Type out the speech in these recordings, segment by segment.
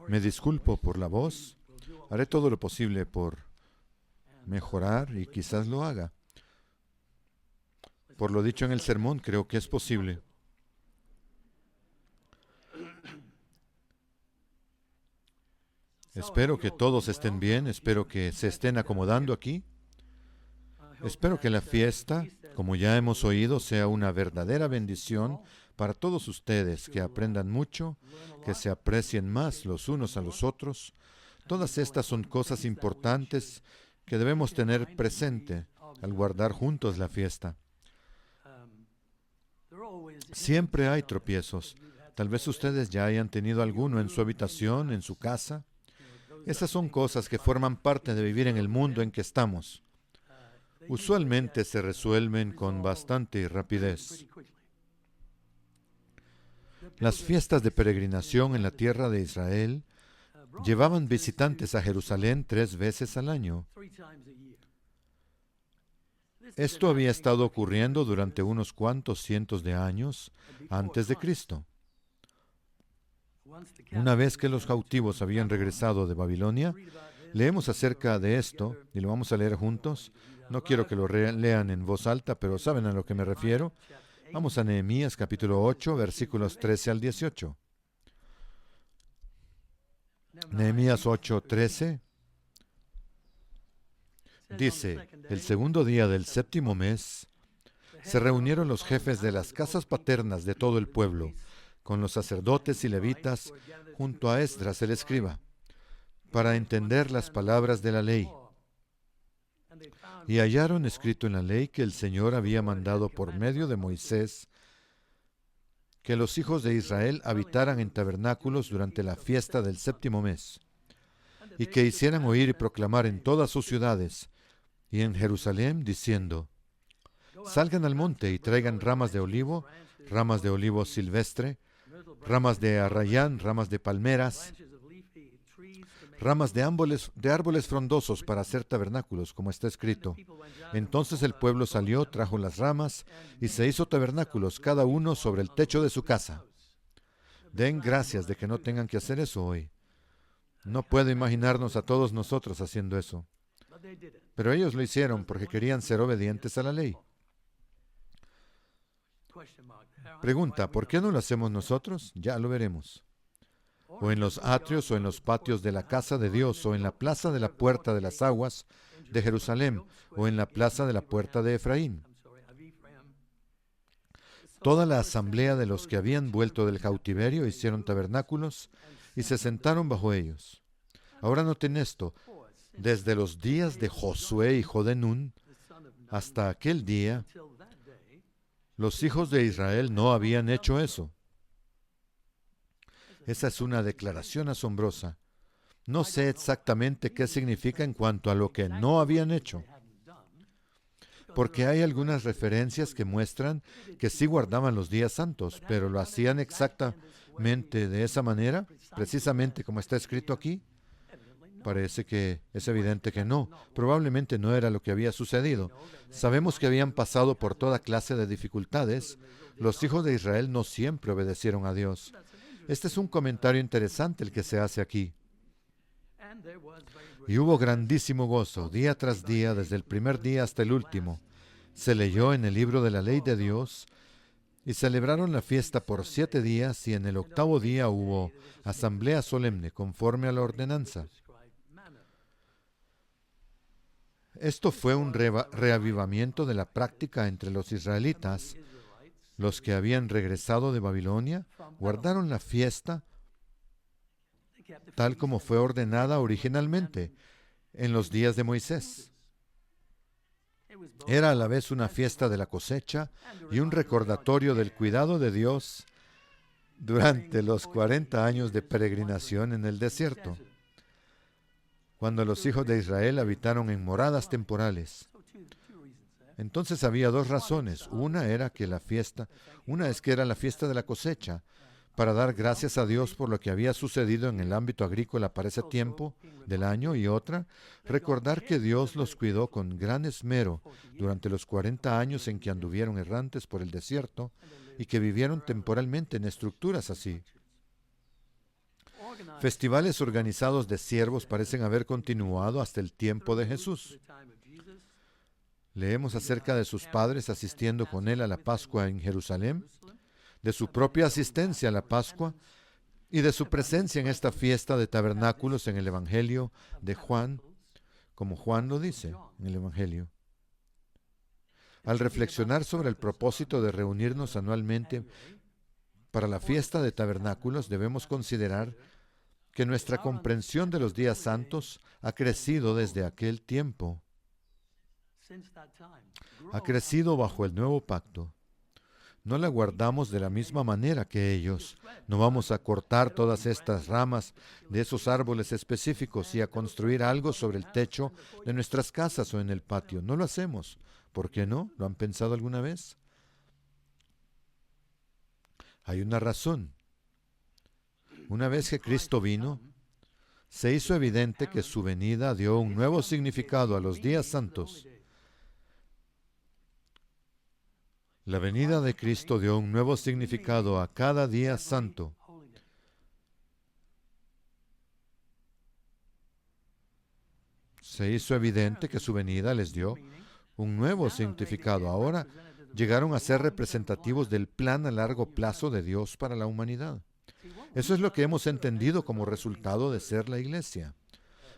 Me disculpo por la voz. Haré todo lo posible por mejorar y quizás lo haga. Por lo dicho en el sermón, creo que es posible. Espero que todos estén bien, espero que se estén acomodando aquí. Espero que la fiesta, como ya hemos oído, sea una verdadera bendición para todos ustedes, que aprendan mucho, que se aprecien más los unos a los otros. Todas estas son cosas importantes que debemos tener presente al guardar juntos la fiesta. Siempre hay tropiezos. Tal vez ustedes ya hayan tenido alguno en su habitación, en su casa. Esas son cosas que forman parte de vivir en el mundo en que estamos. Usualmente se resuelven con bastante rapidez. Las fiestas de peregrinación en la tierra de Israel llevaban visitantes a Jerusalén 3 veces al año. Esto había estado ocurriendo durante unos cuantos cientos de años antes de Cristo. Una vez que los cautivos habían regresado de Babilonia, leemos acerca de esto y lo vamos a leer juntos. No quiero que lo lean en voz alta, pero saben a lo que me refiero. Vamos a Nehemías capítulo 8, versículos 13 al 18. Nehemías 8, 13 dice: el segundo día del séptimo mes se reunieron los jefes de las casas paternas de todo el pueblo, con los sacerdotes y levitas, junto a Esdras el escriba, para entender las palabras de la ley. Y hallaron escrito en la ley que el Señor había mandado por medio de Moisés que los hijos de Israel habitaran en tabernáculos durante la fiesta del séptimo mes, y que hicieran oír y proclamar en todas sus ciudades y en Jerusalén, diciendo: salgan al monte y traigan ramas de olivo silvestre, ramas de arrayán, ramas de palmeras, ramas de árboles frondosos para hacer tabernáculos, como está escrito. Entonces el pueblo salió, trajo las ramas, y se hizo tabernáculos, cada uno sobre el techo de su casa. Den gracias de que no tengan que hacer eso hoy. No puedo imaginarnos a todos nosotros haciendo eso. Pero ellos lo hicieron porque querían ser obedientes a la ley. Pregunta: ¿por qué no lo hacemos nosotros? Ya lo veremos. O en los atrios o en los patios de la casa de Dios, o en la plaza de la puerta de las aguas de Jerusalén, o en la plaza de la puerta de Efraín. Toda la asamblea de los que habían vuelto del cautiverio hicieron tabernáculos y se sentaron bajo ellos. Ahora noten esto: desde los días de Josué, hijo de Nun, hasta aquel día, los hijos de Israel no habían hecho eso. Esa es una declaración asombrosa. No sé exactamente qué significa en cuanto a lo que no habían hecho, porque hay algunas referencias que muestran que sí guardaban los días santos, pero lo hacían exactamente de esa manera, precisamente como está escrito aquí. Parece que es evidente que no. Probablemente no era lo que había sucedido. Sabemos que habían pasado por toda clase de dificultades. Los hijos de Israel no siempre obedecieron a Dios. Este es un comentario interesante el que se hace aquí. Y hubo grandísimo gozo, día tras día, desde el primer día hasta el último. Se leyó en el libro de la ley de Dios, y celebraron la fiesta por 7 días, y en el 8º día hubo asamblea solemne, conforme a la ordenanza. Esto fue un reavivamiento de la práctica entre los israelitas. Los que habían regresado de Babilonia guardaron la fiesta tal como fue ordenada originalmente en los días de Moisés. Era a la vez una fiesta de la cosecha y un recordatorio del cuidado de Dios durante los 40 años de peregrinación en el desierto, cuando los hijos de Israel habitaron en moradas temporales. Entonces había 2 razones. Una es que era la fiesta de la cosecha, para dar gracias a Dios por lo que había sucedido en el ámbito agrícola para ese tiempo del año, y otra, recordar que Dios los cuidó con gran esmero durante los 40 años en que anduvieron errantes por el desierto y que vivieron temporalmente en estructuras así. Festivales organizados de siervos parecen haber continuado hasta el tiempo de Jesús. Leemos acerca de sus padres asistiendo con él a la Pascua en Jerusalén, de su propia asistencia a la Pascua y de su presencia en esta fiesta de tabernáculos en el Evangelio de Juan, como Juan lo dice en el Evangelio. Al reflexionar sobre el propósito de reunirnos anualmente para la fiesta de tabernáculos, debemos considerar que nuestra comprensión de los días santos ha crecido desde aquel tiempo. Ha crecido bajo el nuevo pacto. No la guardamos de la misma manera que ellos. No vamos a cortar todas estas ramas de esos árboles específicos y a construir algo sobre el techo de nuestras casas o en el patio. No lo hacemos. ¿Por qué no? ¿Lo han pensado alguna vez? Hay una razón. Una vez que Cristo vino, se hizo evidente que su venida dio un nuevo significado a los días santos. La venida de Cristo dio un nuevo significado a cada día santo. Se hizo evidente que su venida les dio un nuevo significado. Ahora llegaron a ser representativos del plan a largo plazo de Dios para la humanidad. Eso es lo que hemos entendido como resultado de ser la iglesia.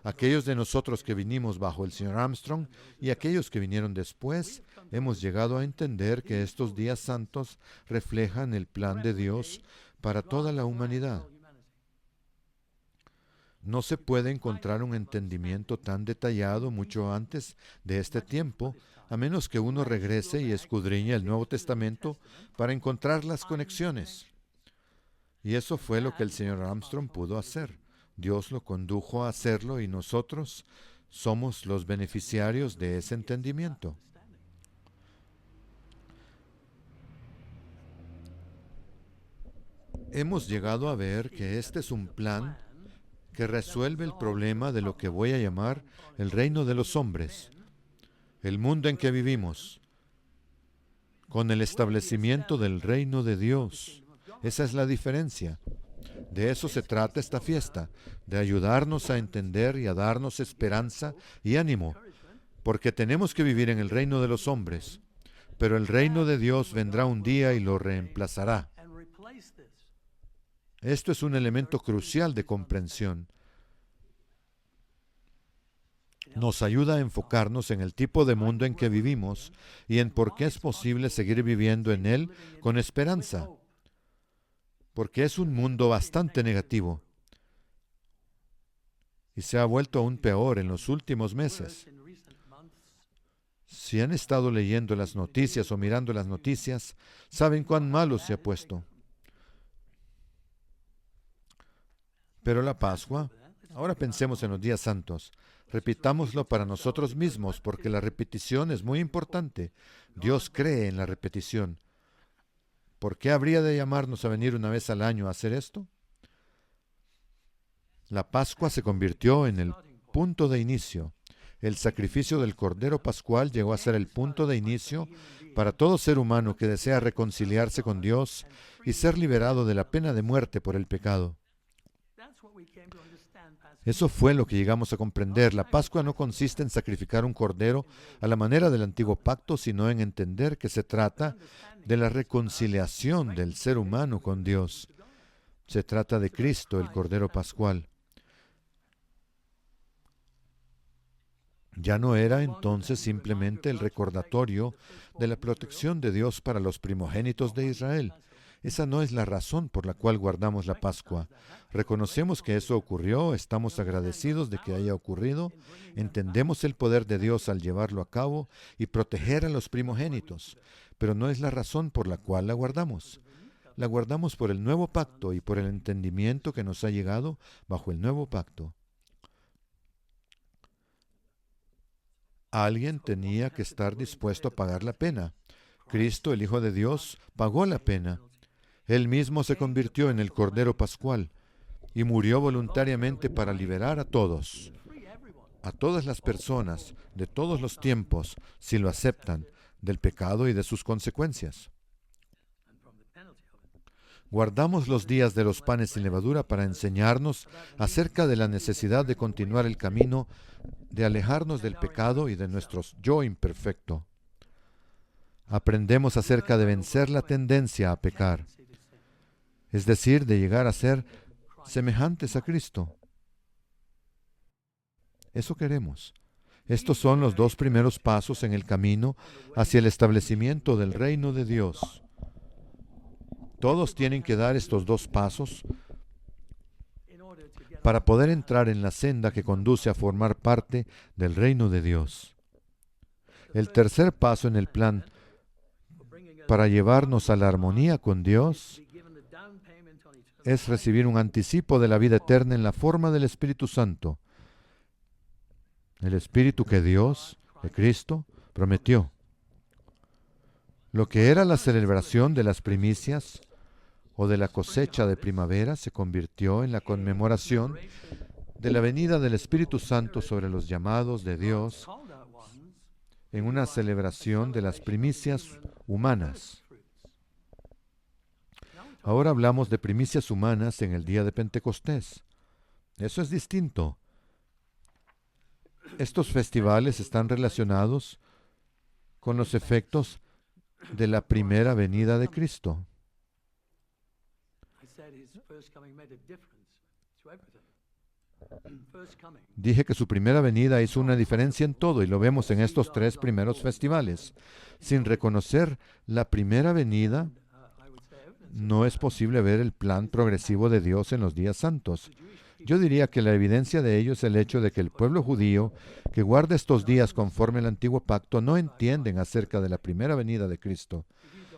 Aquellos de nosotros que vinimos bajo el Sr. Armstrong y aquellos que vinieron después, hemos llegado a entender que estos días santos reflejan el plan de Dios para toda la humanidad. No se puede encontrar un entendimiento tan detallado mucho antes de este tiempo, a menos que uno regrese y escudriñe el Nuevo Testamento para encontrar las conexiones. Y eso fue lo que el Sr. Armstrong pudo hacer. Dios lo condujo a hacerlo y nosotros somos los beneficiarios de ese entendimiento. Hemos llegado a ver que este es un plan que resuelve el problema de lo que voy a llamar el reino de los hombres, el mundo en que vivimos, con el establecimiento del reino de Dios. Esa es la diferencia. De eso se trata esta fiesta, de ayudarnos a entender y a darnos esperanza y ánimo, porque tenemos que vivir en el reino de los hombres, pero el reino de Dios vendrá un día y lo reemplazará. Esto es un elemento crucial de comprensión. Nos ayuda a enfocarnos en el tipo de mundo en que vivimos y en por qué es posible seguir viviendo en él con esperanza. Porque es un mundo bastante negativo y se ha vuelto aún peor en los últimos meses. Si han estado leyendo las noticias o mirando las noticias, saben cuán malo se ha puesto. Pero la Pascua, ahora pensemos en los días santos. Repitámoslo para nosotros mismos, porque la repetición es muy importante. Dios cree en la repetición. ¿Por qué habría de llamarnos a venir una vez al año a hacer esto? La Pascua se convirtió en el punto de inicio. El sacrificio del Cordero Pascual llegó a ser el punto de inicio para todo ser humano que desea reconciliarse con Dios y ser liberado de la pena de muerte por el pecado. Eso fue lo que llegamos a comprender. La Pascua no consiste en sacrificar un cordero a la manera del antiguo pacto, sino en entender que se trata de la reconciliación del ser humano con Dios. Se trata de Cristo, el Cordero Pascual. Ya no era entonces simplemente el recordatorio de la protección de Dios para los primogénitos de Israel. Esa no es la razón por la cual guardamos la Pascua. Reconocemos que eso ocurrió, estamos agradecidos de que haya ocurrido, entendemos el poder de Dios al llevarlo a cabo y proteger a los primogénitos, pero no es la razón por la cual la guardamos. La guardamos por el nuevo pacto y por el entendimiento que nos ha llegado bajo el nuevo pacto. Alguien tenía que estar dispuesto a pagar la pena. Cristo, el Hijo de Dios, pagó la pena. Él mismo se convirtió en el Cordero Pascual y murió voluntariamente para liberar a todos, a todas las personas, de todos los tiempos, si lo aceptan, del pecado y de sus consecuencias. Guardamos los días de los panes sin levadura para enseñarnos acerca de la necesidad de continuar el camino, de alejarnos del pecado y de nuestro yo imperfecto. Aprendemos acerca de vencer la tendencia a pecar, es decir, de llegar a ser semejantes a Cristo. Eso queremos. Estos son los dos primeros pasos en el camino hacia el establecimiento del reino de Dios. Todos tienen que dar estos dos pasos para poder entrar en la senda que conduce a formar parte del reino de Dios. El tercer paso en el plan para llevarnos a la armonía con Dios es recibir un anticipo de la vida eterna en la forma del Espíritu Santo, el Espíritu que Dios, que Cristo, prometió. Lo que era la celebración de las primicias o de la cosecha de primavera se convirtió en la conmemoración de la venida del Espíritu Santo sobre los llamados de Dios en una celebración de las primicias humanas. Ahora hablamos de primicias humanas en el día de Pentecostés. Eso es distinto. Estos festivales están relacionados con los efectos de la primera venida de Cristo. Dije que su primera venida hizo una diferencia en todo y lo vemos en estos tres primeros festivales. Sin reconocer la primera venida, no es posible ver el plan progresivo de Dios en los días santos. Yo diría que la evidencia de ello es el hecho de que el pueblo judío que guarda estos días conforme al antiguo pacto no entienden acerca de la primera venida de Cristo.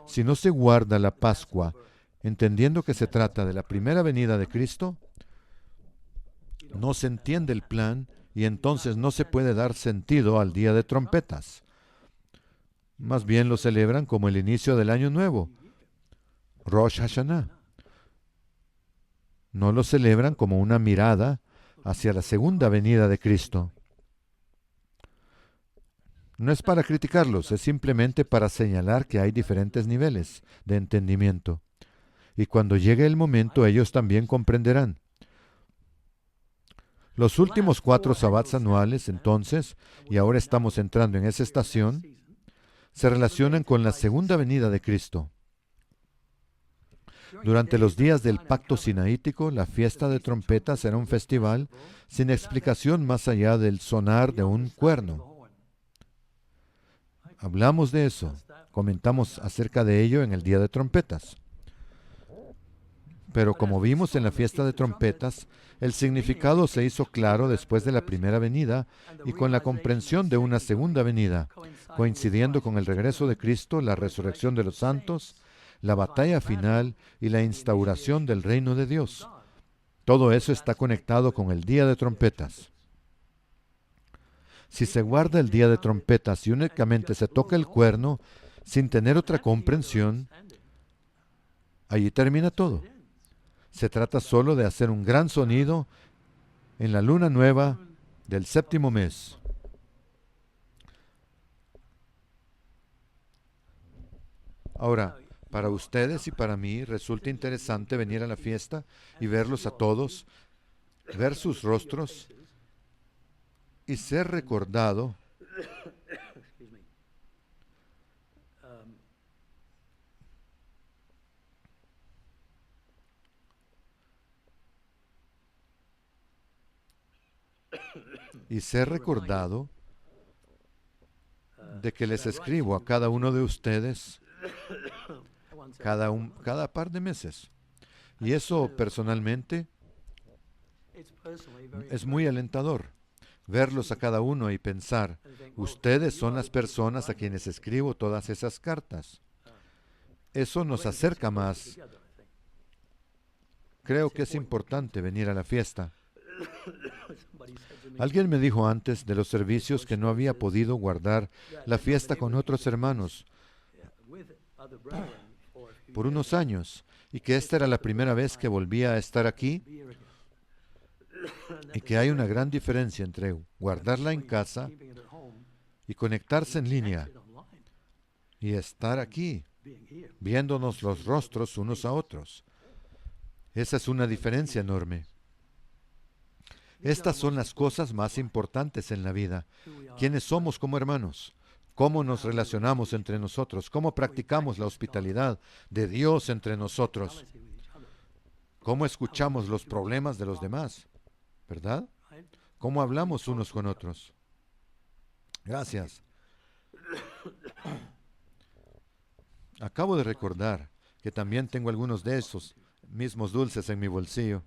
Si no se guarda la Pascua, entendiendo que se trata de la primera venida de Cristo, no se entiende el plan y entonces no se puede dar sentido al día de trompetas. Más bien lo celebran como el inicio del año nuevo, Rosh Hashanah. No lo celebran como una mirada hacia la segunda venida de Cristo. No es para criticarlos, es simplemente para señalar que hay diferentes niveles de entendimiento. Y cuando llegue el momento, ellos también comprenderán. Los últimos 4 sabbats anuales, entonces, y ahora estamos entrando en esa estación, se relacionan con la segunda venida de Cristo. Durante los días del pacto sinaítico, la fiesta de trompetas era un festival sin explicación más allá del sonar de un cuerno. Hablamos de eso, comentamos acerca de ello en el día de trompetas. Pero como vimos en la fiesta de trompetas, el significado se hizo claro después de la primera venida y con la comprensión de una segunda venida, coincidiendo con el regreso de Cristo, la resurrección de los santos, la batalla final y la instauración del reino de Dios. Todo eso está conectado con el día de trompetas. Si se guarda el día de trompetas y únicamente se toca el cuerno sin tener otra comprensión, allí termina todo. Se trata solo de hacer un gran sonido en la luna nueva del 7º mes. Ahora, para ustedes y para mí resulta interesante venir a la fiesta y verlos a todos, ver sus rostros y ser recordado de que les escribo a cada uno de ustedes cada par de meses. Y eso personalmente es muy alentador, verlos a cada uno y pensar, ustedes son las personas a quienes escribo todas esas cartas. Eso nos acerca más. Creo que es importante venir a la fiesta. Alguien me dijo antes de los servicios que no había podido guardar la fiesta con otros hermanos por unos años y que esta era la primera vez que volvía a estar aquí y que hay una gran diferencia entre guardarla en casa y conectarse en línea y estar aquí viéndonos los rostros unos a otros. Esa es una diferencia enorme. Estas son las cosas más importantes en la vida. ¿Quiénes somos como hermanos? ¿Cómo nos relacionamos entre nosotros? ¿Cómo practicamos la hospitalidad de Dios entre nosotros? ¿Cómo escuchamos los problemas de los demás? ¿Verdad? ¿Cómo hablamos unos con otros? Gracias. Acabo de recordar que también tengo algunos de esos mismos dulces en mi bolsillo.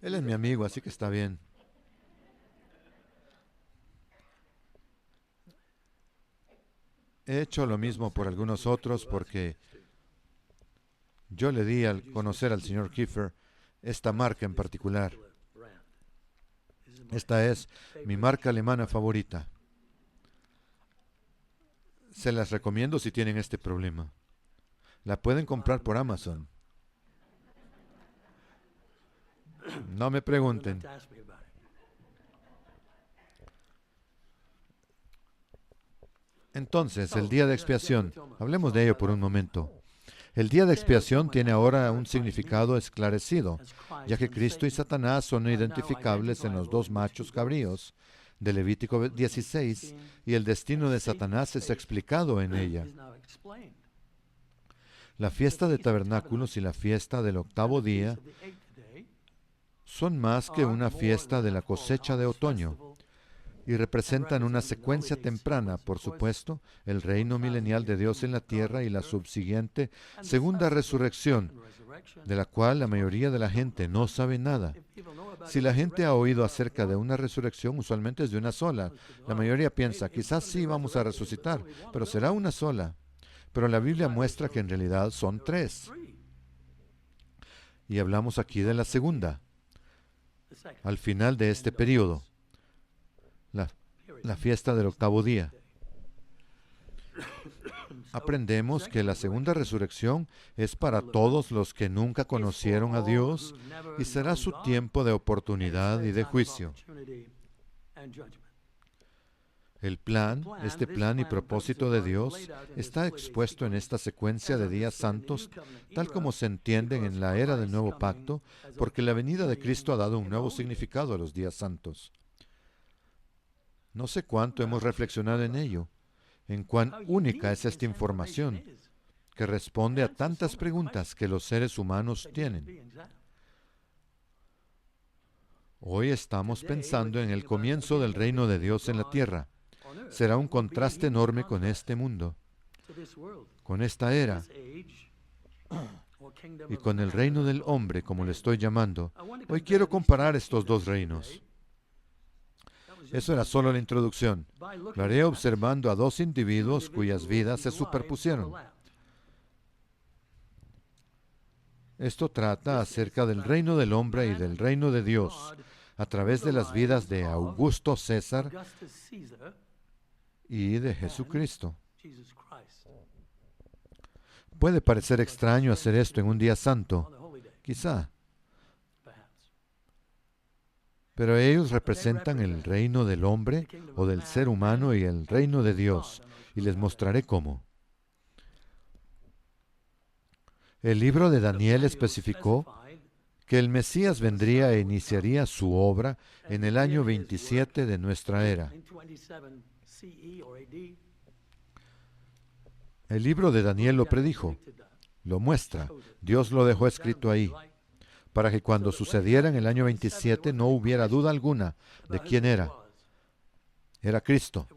Él es mi amigo, así que está bien. He hecho lo mismo por algunos otros porque yo le di al conocer al señor Kiefer esta marca en particular. Esta es mi marca alemana favorita. Se las recomiendo si tienen este problema. La pueden comprar por Amazon. No me pregunten. Entonces, el día de expiación. Hablemos de ello por un momento. El día de expiación tiene ahora un significado esclarecido, ya que Cristo y Satanás son identificables en los dos machos cabríos de Levítico 16 y el destino de Satanás es explicado en ella. La fiesta de tabernáculos y la fiesta del octavo día son más que una fiesta de la cosecha de otoño y representan una secuencia temprana, por supuesto, el reino milenial de Dios en la tierra y la subsiguiente segunda resurrección, de la cual la mayoría de la gente no sabe nada. Si la gente ha oído acerca de una resurrección, usualmente es de una sola. La mayoría piensa, quizás sí vamos a resucitar, pero será una sola. Pero la Biblia muestra que en realidad son tres. Y hablamos aquí de la segunda, al final de este periodo, la fiesta del octavo día. Aprendemos que la segunda resurrección es para todos los que nunca conocieron a Dios y será su tiempo de oportunidad y de juicio. El plan, este plan y propósito de Dios está expuesto en esta secuencia de días santos, tal como se entienden en la era del nuevo pacto, porque la venida de Cristo ha dado un nuevo significado a los días santos. No sé cuánto hemos reflexionado en ello, en cuán única es esta información, que responde a tantas preguntas que los seres humanos tienen. Hoy estamos pensando en el comienzo del reino de Dios en la tierra. Será un contraste enorme con este mundo, con esta era, y con el reino del hombre, como le estoy llamando. Hoy quiero comparar estos dos reinos. Eso era solo la introducción. Lo haré observando a dos individuos cuyas vidas se superpusieron. Esto trata acerca del reino del hombre y del reino de Dios, a través de las vidas de Augusto César y de Jesucristo. Puede parecer extraño hacer esto en un día santo, quizá. Pero ellos representan el reino del hombre o del ser humano y el reino de Dios, y les mostraré cómo. El libro de Daniel especificó que el Mesías vendría e iniciaría su obra en el año 27 de nuestra era. El libro de Daniel lo predijo, lo muestra, Dios lo dejó escrito ahí, para que cuando sucediera en el año 27 no hubiera duda alguna de quién era. Era Cristo.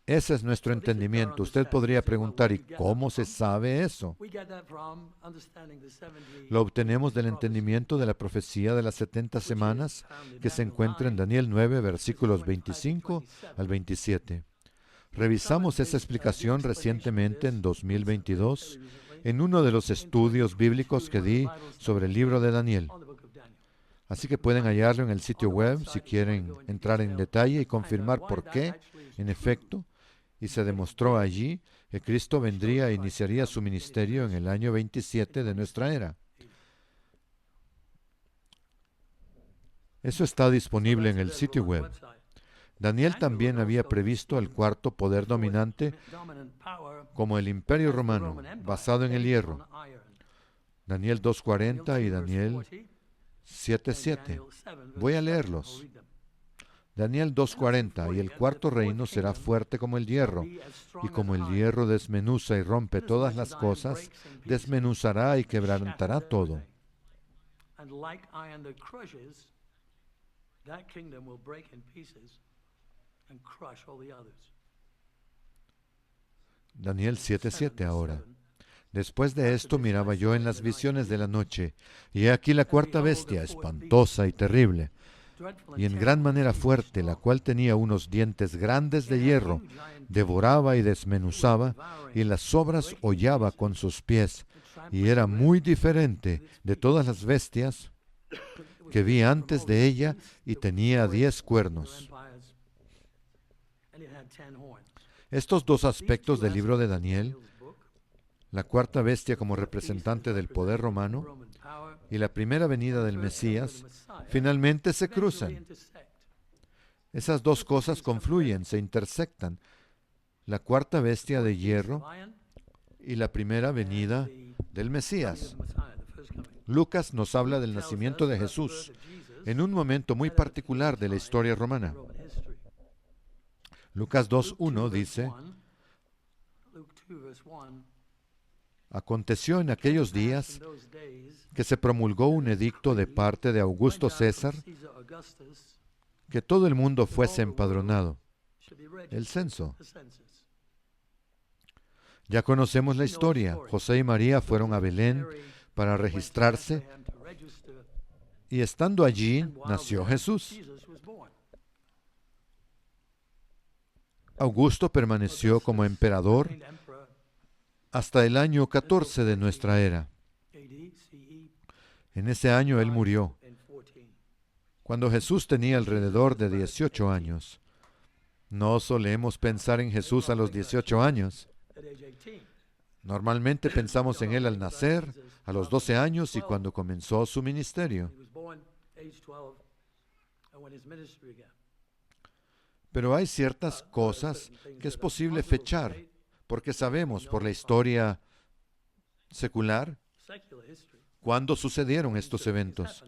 Ese es nuestro entendimiento. Usted podría preguntar, ¿y cómo se sabe eso? Lo obtenemos del entendimiento de la profecía de las 70 semanas que se encuentra en Daniel 9, versículos 25 al 27. Revisamos esa explicación recientemente en 2022 en uno de los estudios bíblicos que di sobre el libro de Daniel. Así que pueden hallarlo en el sitio web si quieren entrar en detalle y confirmar por qué, en efecto, y se demostró allí que Cristo vendría e iniciaría su ministerio en el año 27 de nuestra era. Eso está disponible en el sitio web. Daniel también había previsto el cuarto poder dominante como el Imperio Romano, basado en el hierro. Daniel 2:40 y Daniel 7:7. Voy a leerlos. Daniel 2:40, y el cuarto reino será fuerte como el hierro, y como el hierro desmenuza y rompe todas las cosas, desmenuzará y quebrantará todo. Daniel 7:7 ahora. Después de esto miraba yo en las visiones de la noche, y he aquí la cuarta bestia, espantosa y terrible, y en gran manera fuerte, la cual tenía unos dientes grandes de hierro, devoraba y desmenuzaba, y las sobras hollaba con sus pies, y era muy diferente de todas las bestias que vi antes de ella, y tenía 10 cuernos. Estos dos aspectos del libro de Daniel, la cuarta bestia como representante del poder romano y la primera venida del Mesías, finalmente se cruzan. Esas dos cosas confluyen, se intersectan. La cuarta bestia de hierro y la primera venida del Mesías. Lucas nos habla del nacimiento de Jesús en un momento muy particular de la historia romana. Lucas 2:1 dice: aconteció en aquellos días que se promulgó un edicto de parte de Augusto César que todo el mundo fuese empadronado. El censo. Ya conocemos la historia. José y María fueron a Belén para registrarse y estando allí nació Jesús. Augusto permaneció como emperador hasta el año 14 de nuestra era. En ese año él murió, cuando Jesús tenía alrededor de 18 años. No solemos pensar en Jesús a los 18 años. Normalmente pensamos en él al nacer, a los 12 años y cuando comenzó su ministerio. Pero hay ciertas cosas que es posible fechar, porque sabemos por la historia secular cuándo sucedieron estos eventos.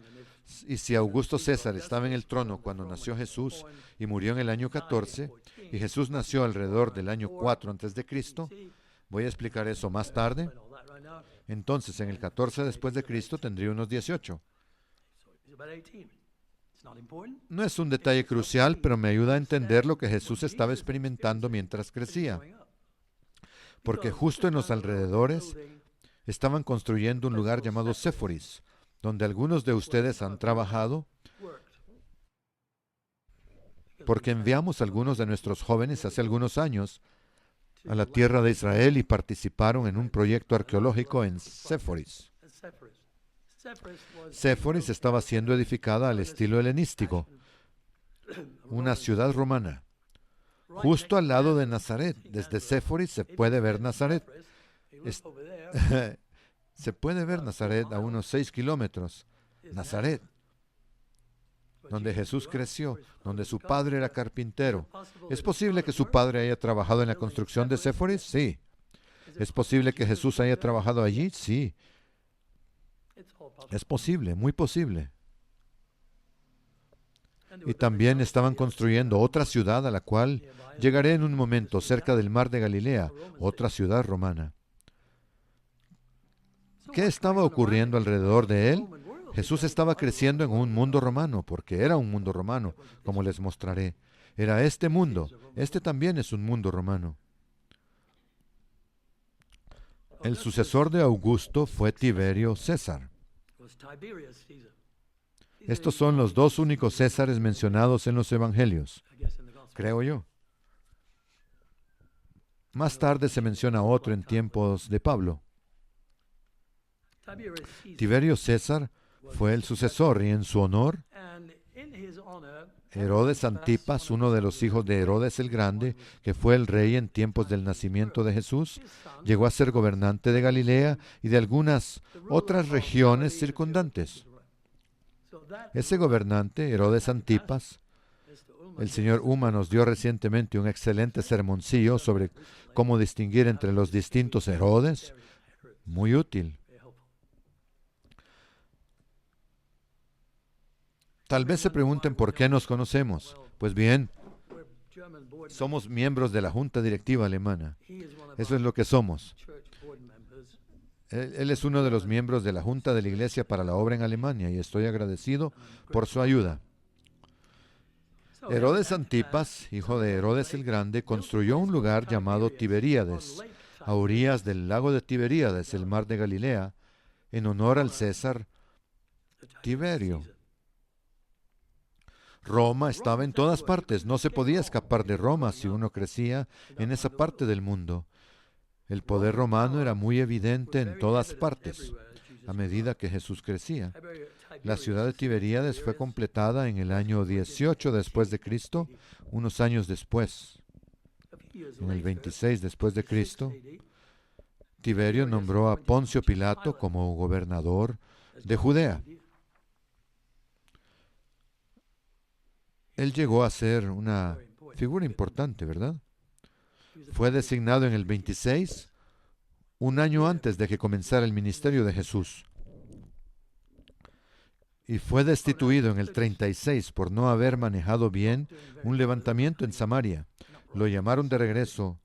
Y si Augusto César estaba en el trono cuando nació Jesús y murió en el año 14, y Jesús nació alrededor del año 4 antes de Cristo, voy a explicar eso más tarde. Entonces, en el 14 después de Cristo tendría unos 18. No es un detalle crucial, pero me ayuda a entender lo que Jesús estaba experimentando mientras crecía. Porque justo en los alrededores estaban construyendo un lugar llamado Séforis, donde algunos de ustedes han trabajado, porque enviamos a algunos de nuestros jóvenes hace algunos años a la tierra de Israel y participaron en un proyecto arqueológico en Séforis. Séforis estaba siendo edificada al estilo helenístico, una ciudad romana, justo al lado de Nazaret. Desde Séforis se puede ver Nazaret. Se puede ver Nazaret a unos 6 kilómetros. Nazaret, donde Jesús creció, donde su padre era carpintero. ¿Es posible que su padre haya trabajado en la construcción de Séforis? Sí. ¿Es posible que Jesús haya trabajado allí? Sí. Es posible, muy posible. Y también estaban construyendo otra ciudad a la cual llegaré en un momento, cerca del mar de Galilea, otra ciudad romana. ¿Qué estaba ocurriendo alrededor de él? Jesús estaba creciendo en un mundo romano, porque era un mundo romano, como les mostraré. Era este mundo. Este también es un mundo romano. El sucesor de Augusto fue Tiberio César. Estos son los dos únicos Césares mencionados en los Evangelios, creo yo. Más tarde se menciona otro en tiempos de Pablo. Tiberio César fue el sucesor y en su honor, Herodes Antipas, uno de los hijos de Herodes el Grande, que fue el rey en tiempos del nacimiento de Jesús, llegó a ser gobernante de Galilea y de algunas otras regiones circundantes. Ese gobernante, Herodes Antipas, El señor Uma nos dio recientemente un excelente sermoncillo sobre cómo distinguir entre los distintos Herodes. Muy útil. Tal vez se pregunten por qué nos conocemos. Pues bien, somos miembros de la Junta Directiva Alemana. Eso es lo que somos. Él es uno de los miembros de la Junta de la Iglesia para la Obra en Alemania y estoy agradecido por su ayuda. Herodes Antipas, hijo de Herodes el Grande, construyó un lugar llamado Tiberíades, a orillas del lago de Tiberíades, el mar de Galilea, en honor al César Tiberio. Roma estaba en todas partes, no se podía escapar de Roma si uno crecía en esa parte del mundo. El poder romano era muy evidente en todas partes, a medida que Jesús crecía. La ciudad de Tiberíades fue completada en el año 18 después de Cristo, unos años después. En el 26 después de Cristo, Tiberio nombró a Poncio Pilato como gobernador de Judea. Él llegó a ser una figura importante, ¿verdad? Fue designado en el 26, un año antes de que comenzara el ministerio de Jesús. Y fue destituido en el 36 por no haber manejado bien un levantamiento en Samaria. Lo llamaron de regreso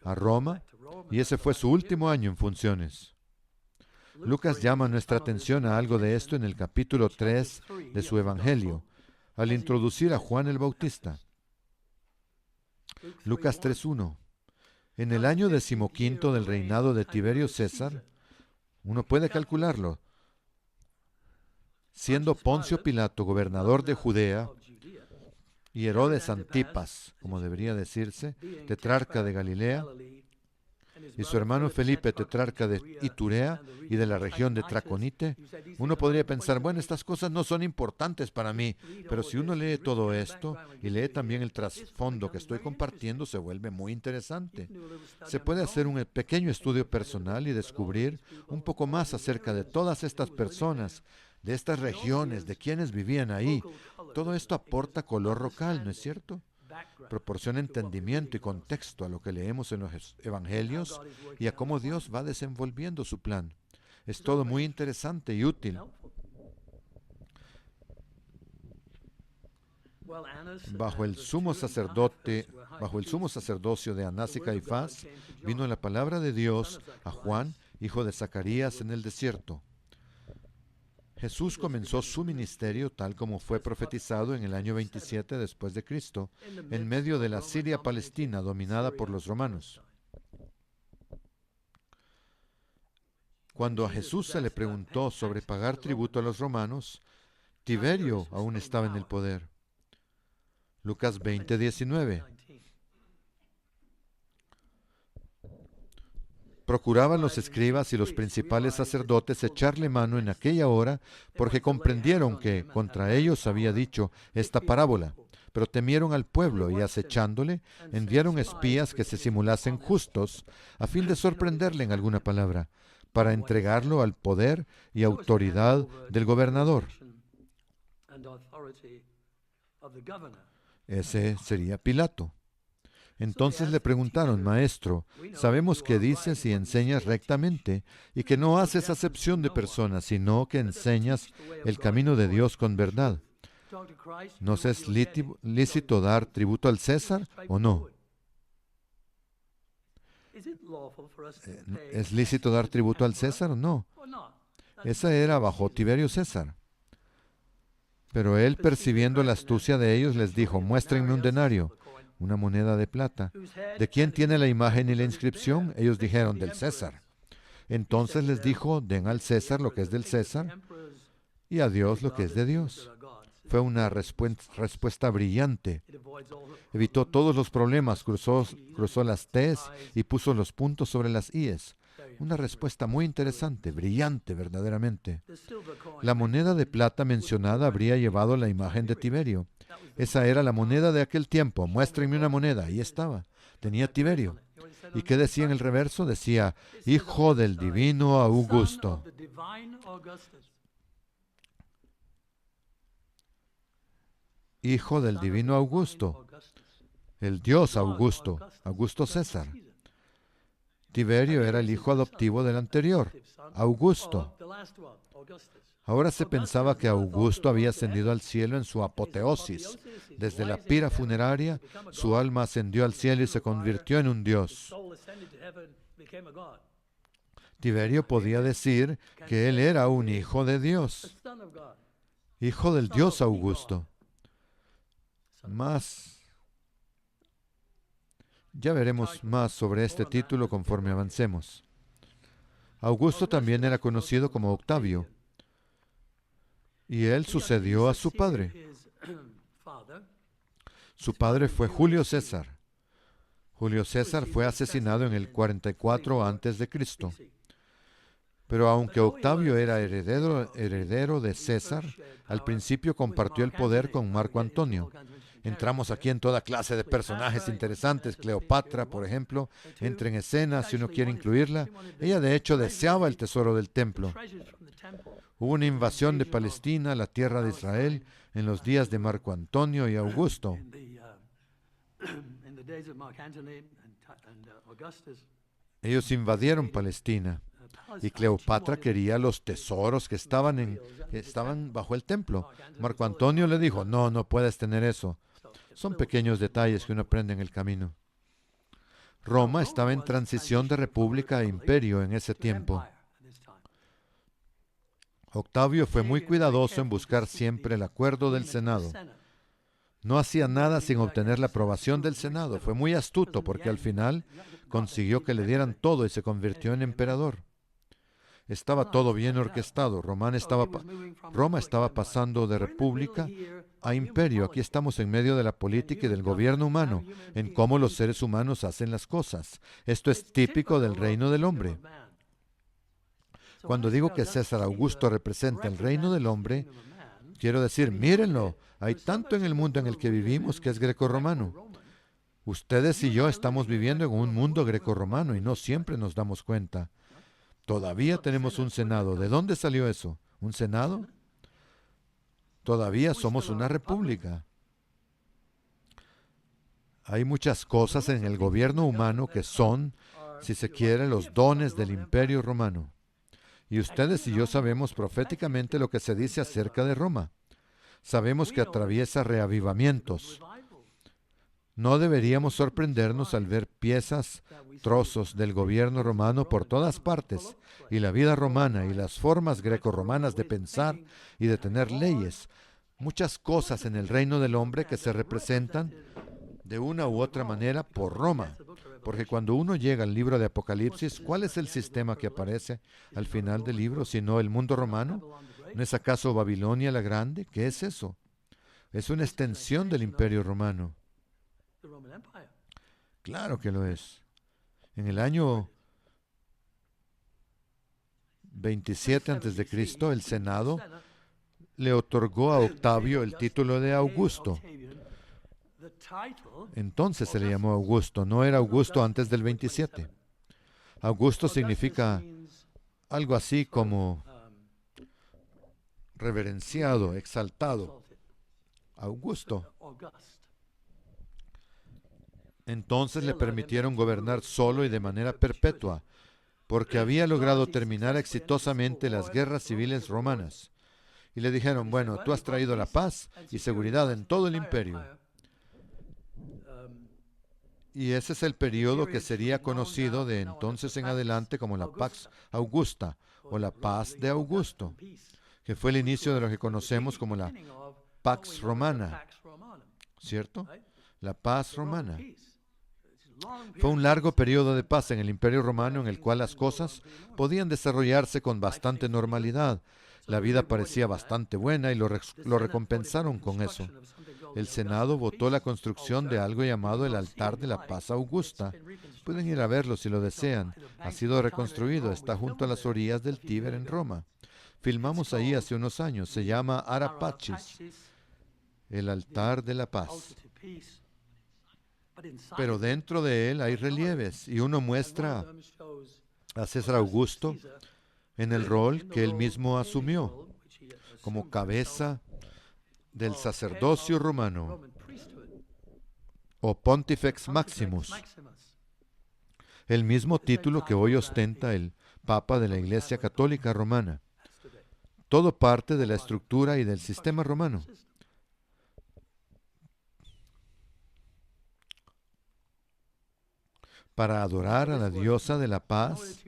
a Roma y ese fue su último año en funciones. Lucas llama nuestra atención a algo de esto en el capítulo 3 de su Evangelio, al introducir a Juan el Bautista. Lucas 3:1. En el año 15 del reinado de Tiberio César, uno puede calcularlo, siendo Poncio Pilato gobernador de Judea y Herodes Antipas, como debería decirse, tetrarca de Galilea, y su hermano Felipe, tetrarca de Iturea y de la región de Traconite, uno podría pensar, bueno, estas cosas no son importantes para mí, pero si uno lee todo esto y lee también el trasfondo que estoy compartiendo, se vuelve muy interesante. Se puede hacer un pequeño estudio personal y descubrir un poco más acerca de todas estas personas, de estas regiones, de quienes vivían ahí. Todo esto aporta color local, ¿no es cierto? Proporciona entendimiento y contexto a lo que leemos en los evangelios y a cómo Dios va desenvolviendo su plan. Es todo muy interesante y útil. Bajo el sumo sacerdocio de Anás y Caifás, vino la palabra de Dios a Juan, hijo de Zacarías, en el desierto. Jesús comenzó su ministerio tal como fue profetizado en el año 27 después de Cristo, en medio de la Siria palestina dominada por los romanos. Cuando a Jesús se le preguntó sobre pagar tributo a los romanos, Tiberio aún estaba en el poder. Lucas 20:19. Procuraban los escribas y los principales sacerdotes echarle mano en aquella hora, porque comprendieron que contra ellos había dicho esta parábola. Pero temieron al pueblo y, acechándole, enviaron espías que se simulasen justos, a fin de sorprenderle en alguna palabra, para entregarlo al poder y autoridad del gobernador. Ese sería Pilato. Entonces le preguntaron, Maestro, sabemos que dices y enseñas rectamente y que no haces acepción de personas, sino que enseñas el camino de Dios con verdad. ¿Nos es lícito dar tributo al César o no? ¿Es lícito dar tributo al César o no? Esa era bajo Tiberio César. Pero él, percibiendo la astucia de ellos, les dijo, muéstrenme un denario, una moneda de plata. ¿De quién tiene la imagen y la inscripción? Ellos dijeron, del César. Entonces les dijo, den al César lo que es del César y a Dios lo que es de Dios. Fue una respuesta brillante. Evitó todos los problemas, cruzó las T's y puso los puntos sobre las I's. Una respuesta muy interesante, brillante verdaderamente. La moneda de plata mencionada habría llevado la imagen de Tiberio. Esa era la moneda de aquel tiempo. Muéstrenme una moneda. Ahí estaba. Tenía Tiberio. ¿Y qué decía en el reverso? Decía, Hijo del Divino Augusto. hijo del divino Augusto, el dios Augusto, Augusto César. Tiberio era el hijo adoptivo del anterior, Augusto. Ahora se pensaba que Augusto había ascendido al cielo en su apoteosis. Desde la pira funeraria, su alma ascendió al cielo y se convirtió en un dios. Tiberio podía decir que él era un hijo de Dios, hijo del dios Augusto. Ya veremos más sobre este título conforme avancemos. Augusto también era conocido como Octavio, y él sucedió a su padre. Su padre fue Julio César. Julio César fue asesinado en el 44 a.C. Pero aunque Octavio era heredero de César, al principio compartió el poder con Marco Antonio. Entramos aquí en toda clase de personajes interesantes. Cleopatra, por ejemplo, entra en escena si uno quiere incluirla. Ella de hecho deseaba el tesoro del templo. Hubo una invasión de Palestina, la tierra de Israel, en los días de Marco Antonio y Augusto. Ellos invadieron Palestina y Cleopatra quería los tesoros que estaban bajo el templo. Marco Antonio le dijo, no puedes tener eso. Son pequeños detalles que uno aprende en el camino. Roma estaba en transición de república a imperio en ese tiempo. Octavio fue muy cuidadoso en buscar siempre el acuerdo del Senado. No hacía nada sin obtener la aprobación del Senado. Fue muy astuto porque al final consiguió que le dieran todo y se convirtió en emperador. Estaba todo bien orquestado. Roma estaba pasando de república a imperio. Aquí estamos en medio de la política y del gobierno humano, en cómo los seres humanos hacen las cosas. Esto es típico del reino del hombre. Cuando digo que César Augusto representa el reino del hombre, quiero decir, mírenlo, hay tanto en el mundo en el que vivimos que es grecorromano. Ustedes y yo estamos viviendo en un mundo grecorromano y no siempre nos damos cuenta. Todavía tenemos un Senado. ¿De dónde salió eso? ¿Un Senado? Todavía somos una república. Hay muchas cosas en el gobierno humano que son, si se quiere, los dones del Imperio Romano. Y ustedes y yo sabemos proféticamente lo que se dice acerca de Roma. Sabemos que atraviesa reavivamientos. No deberíamos sorprendernos al ver piezas, trozos del gobierno romano por todas partes, y la vida romana y las formas grecorromanas de pensar y de tener leyes. Muchas cosas en el reino del hombre que se representan de una u otra manera por Roma. Porque cuando uno llega al libro de Apocalipsis, ¿cuál es el sistema que aparece al final del libro, sino el mundo romano? ¿No es acaso Babilonia la Grande? ¿Qué es eso? Es una extensión del Imperio Romano. Claro que lo es. En el año 27 a.C., el Senado le otorgó a Octavio el título de Augusto. Entonces se le llamó Augusto, no era Augusto antes del 27. Augusto significa algo así como reverenciado, exaltado. Augusto. Entonces le permitieron gobernar solo y de manera perpetua, porque había logrado terminar exitosamente las guerras civiles romanas. Y le dijeron, bueno, tú has traído la paz y seguridad en todo el imperio. Y ese es el periodo que sería conocido de entonces en adelante como la Pax Augusta, o la paz de Augusto, que fue el inicio de lo que conocemos como la Pax Romana, ¿cierto? La paz romana. Fue un largo periodo de paz en el Imperio Romano en el cual las cosas podían desarrollarse con bastante normalidad. La vida parecía bastante buena y lo recompensaron con eso. El Senado votó la construcción de algo llamado el altar de la paz Augusta. Pueden ir a verlo si lo desean. Ha sido reconstruido, está junto a las orillas del Tíber en Roma. Filmamos ahí hace unos años. Se llama Ara Pacis, el altar de la paz. Pero dentro de él hay relieves y uno muestra a César Augusto en el rol que él mismo asumió como cabeza del sacerdocio romano, o Pontifex Maximus, el mismo título que hoy ostenta el Papa de la Iglesia Católica Romana. Todo parte de la estructura y del sistema romano. Para adorar a la diosa de la paz,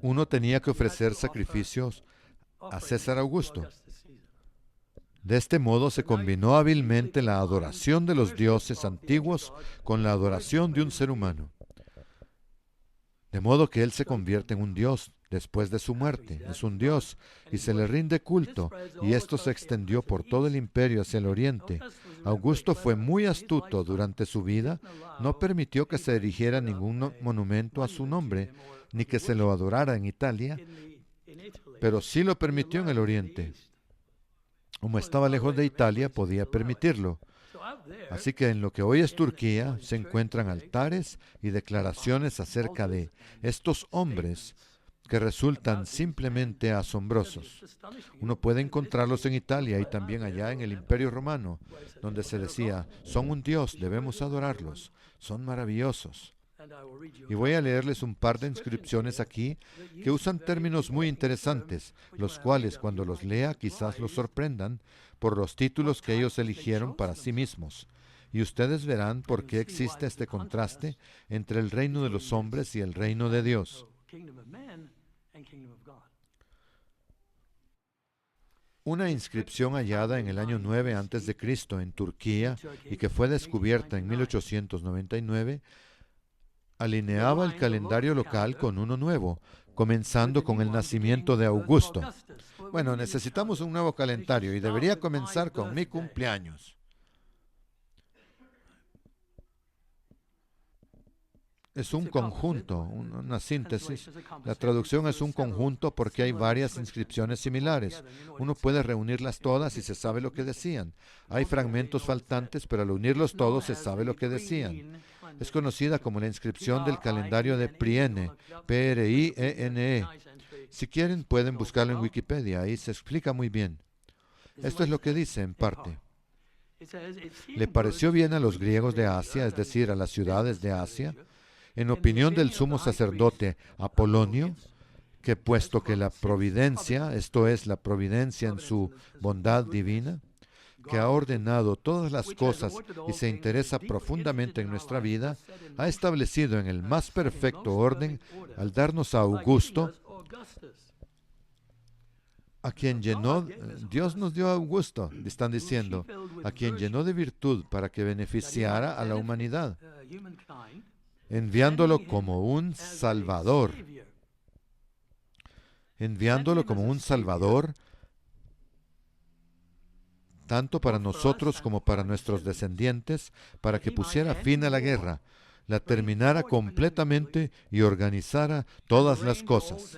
uno tenía que ofrecer sacrificios a César Augusto. De este modo se combinó hábilmente la adoración de los dioses antiguos con la adoración de un ser humano. De modo que él se convierte en un dios después de su muerte. Es un dios y se le rinde culto, y esto se extendió por todo el imperio hacia el oriente. Augusto fue muy astuto durante su vida. No permitió que se erigiera ningún monumento a su nombre, ni que se lo adorara en Italia, pero sí lo permitió en el oriente. Como estaba lejos de Italia, podía permitirlo. Así que en lo que hoy es Turquía se encuentran altares y declaraciones acerca de estos hombres que resultan simplemente asombrosos. Uno puede encontrarlos en Italia y también allá en el Imperio Romano, donde se decía, son un dios, debemos adorarlos, son maravillosos. Y voy a leerles un par de inscripciones aquí que usan términos muy interesantes, los cuales cuando los lea quizás los sorprendan por los títulos que ellos eligieron para sí mismos. Y ustedes verán por qué existe este contraste entre el reino de los hombres y el reino de Dios. Una inscripción hallada en el año 9 a.C. en Turquía y que fue descubierta en 1899 alineaba el calendario local con uno nuevo, comenzando con el nacimiento de Augusto. Bueno, necesitamos un nuevo calendario y debería comenzar con mi cumpleaños. Es un conjunto, una síntesis. La traducción es un conjunto porque hay varias inscripciones similares. Uno puede reunirlas todas y se sabe lo que decían. Hay fragmentos faltantes, pero al unirlos todos se sabe lo que decían. Es conocida como la inscripción del calendario de Priene, P-R-I-E-N-E. Si quieren, pueden buscarlo en Wikipedia, ahí se explica muy bien. Esto es lo que dice, en parte. Le pareció bien a los griegos de Asia, es decir, a las ciudades de Asia, en opinión del sumo sacerdote Apolonio, que puesto que la providencia, esto es, la providencia en su bondad divina, que ha ordenado todas las cosas y se interesa profundamente en nuestra vida, ha establecido en el más perfecto orden al darnos a Augusto, a quien llenó, Dios nos dio a Augusto, están diciendo, a quien llenó de virtud para que beneficiara a la humanidad, enviándolo como un Salvador. Enviándolo como un Salvador, tanto para nosotros como para nuestros descendientes, para que pusiera fin a la guerra, la terminara completamente y organizara todas las cosas.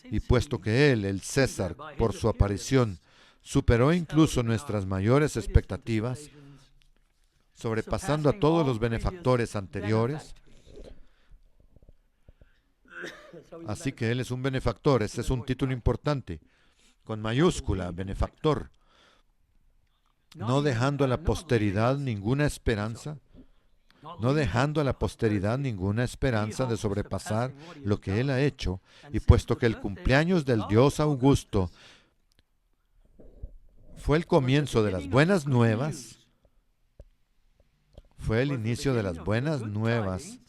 Y puesto que él, el César, por su aparición, superó incluso nuestras mayores expectativas, sobrepasando a todos los benefactores anteriores, así que él es un benefactor, ese es un título importante, con mayúscula, benefactor, no dejando a la posteridad ninguna esperanza, no dejando a la posteridad ninguna esperanza de sobrepasar lo que él ha hecho, y puesto que el cumpleaños del dios Augusto fue el comienzo de las buenas nuevas, fue el inicio de las buenas nuevas,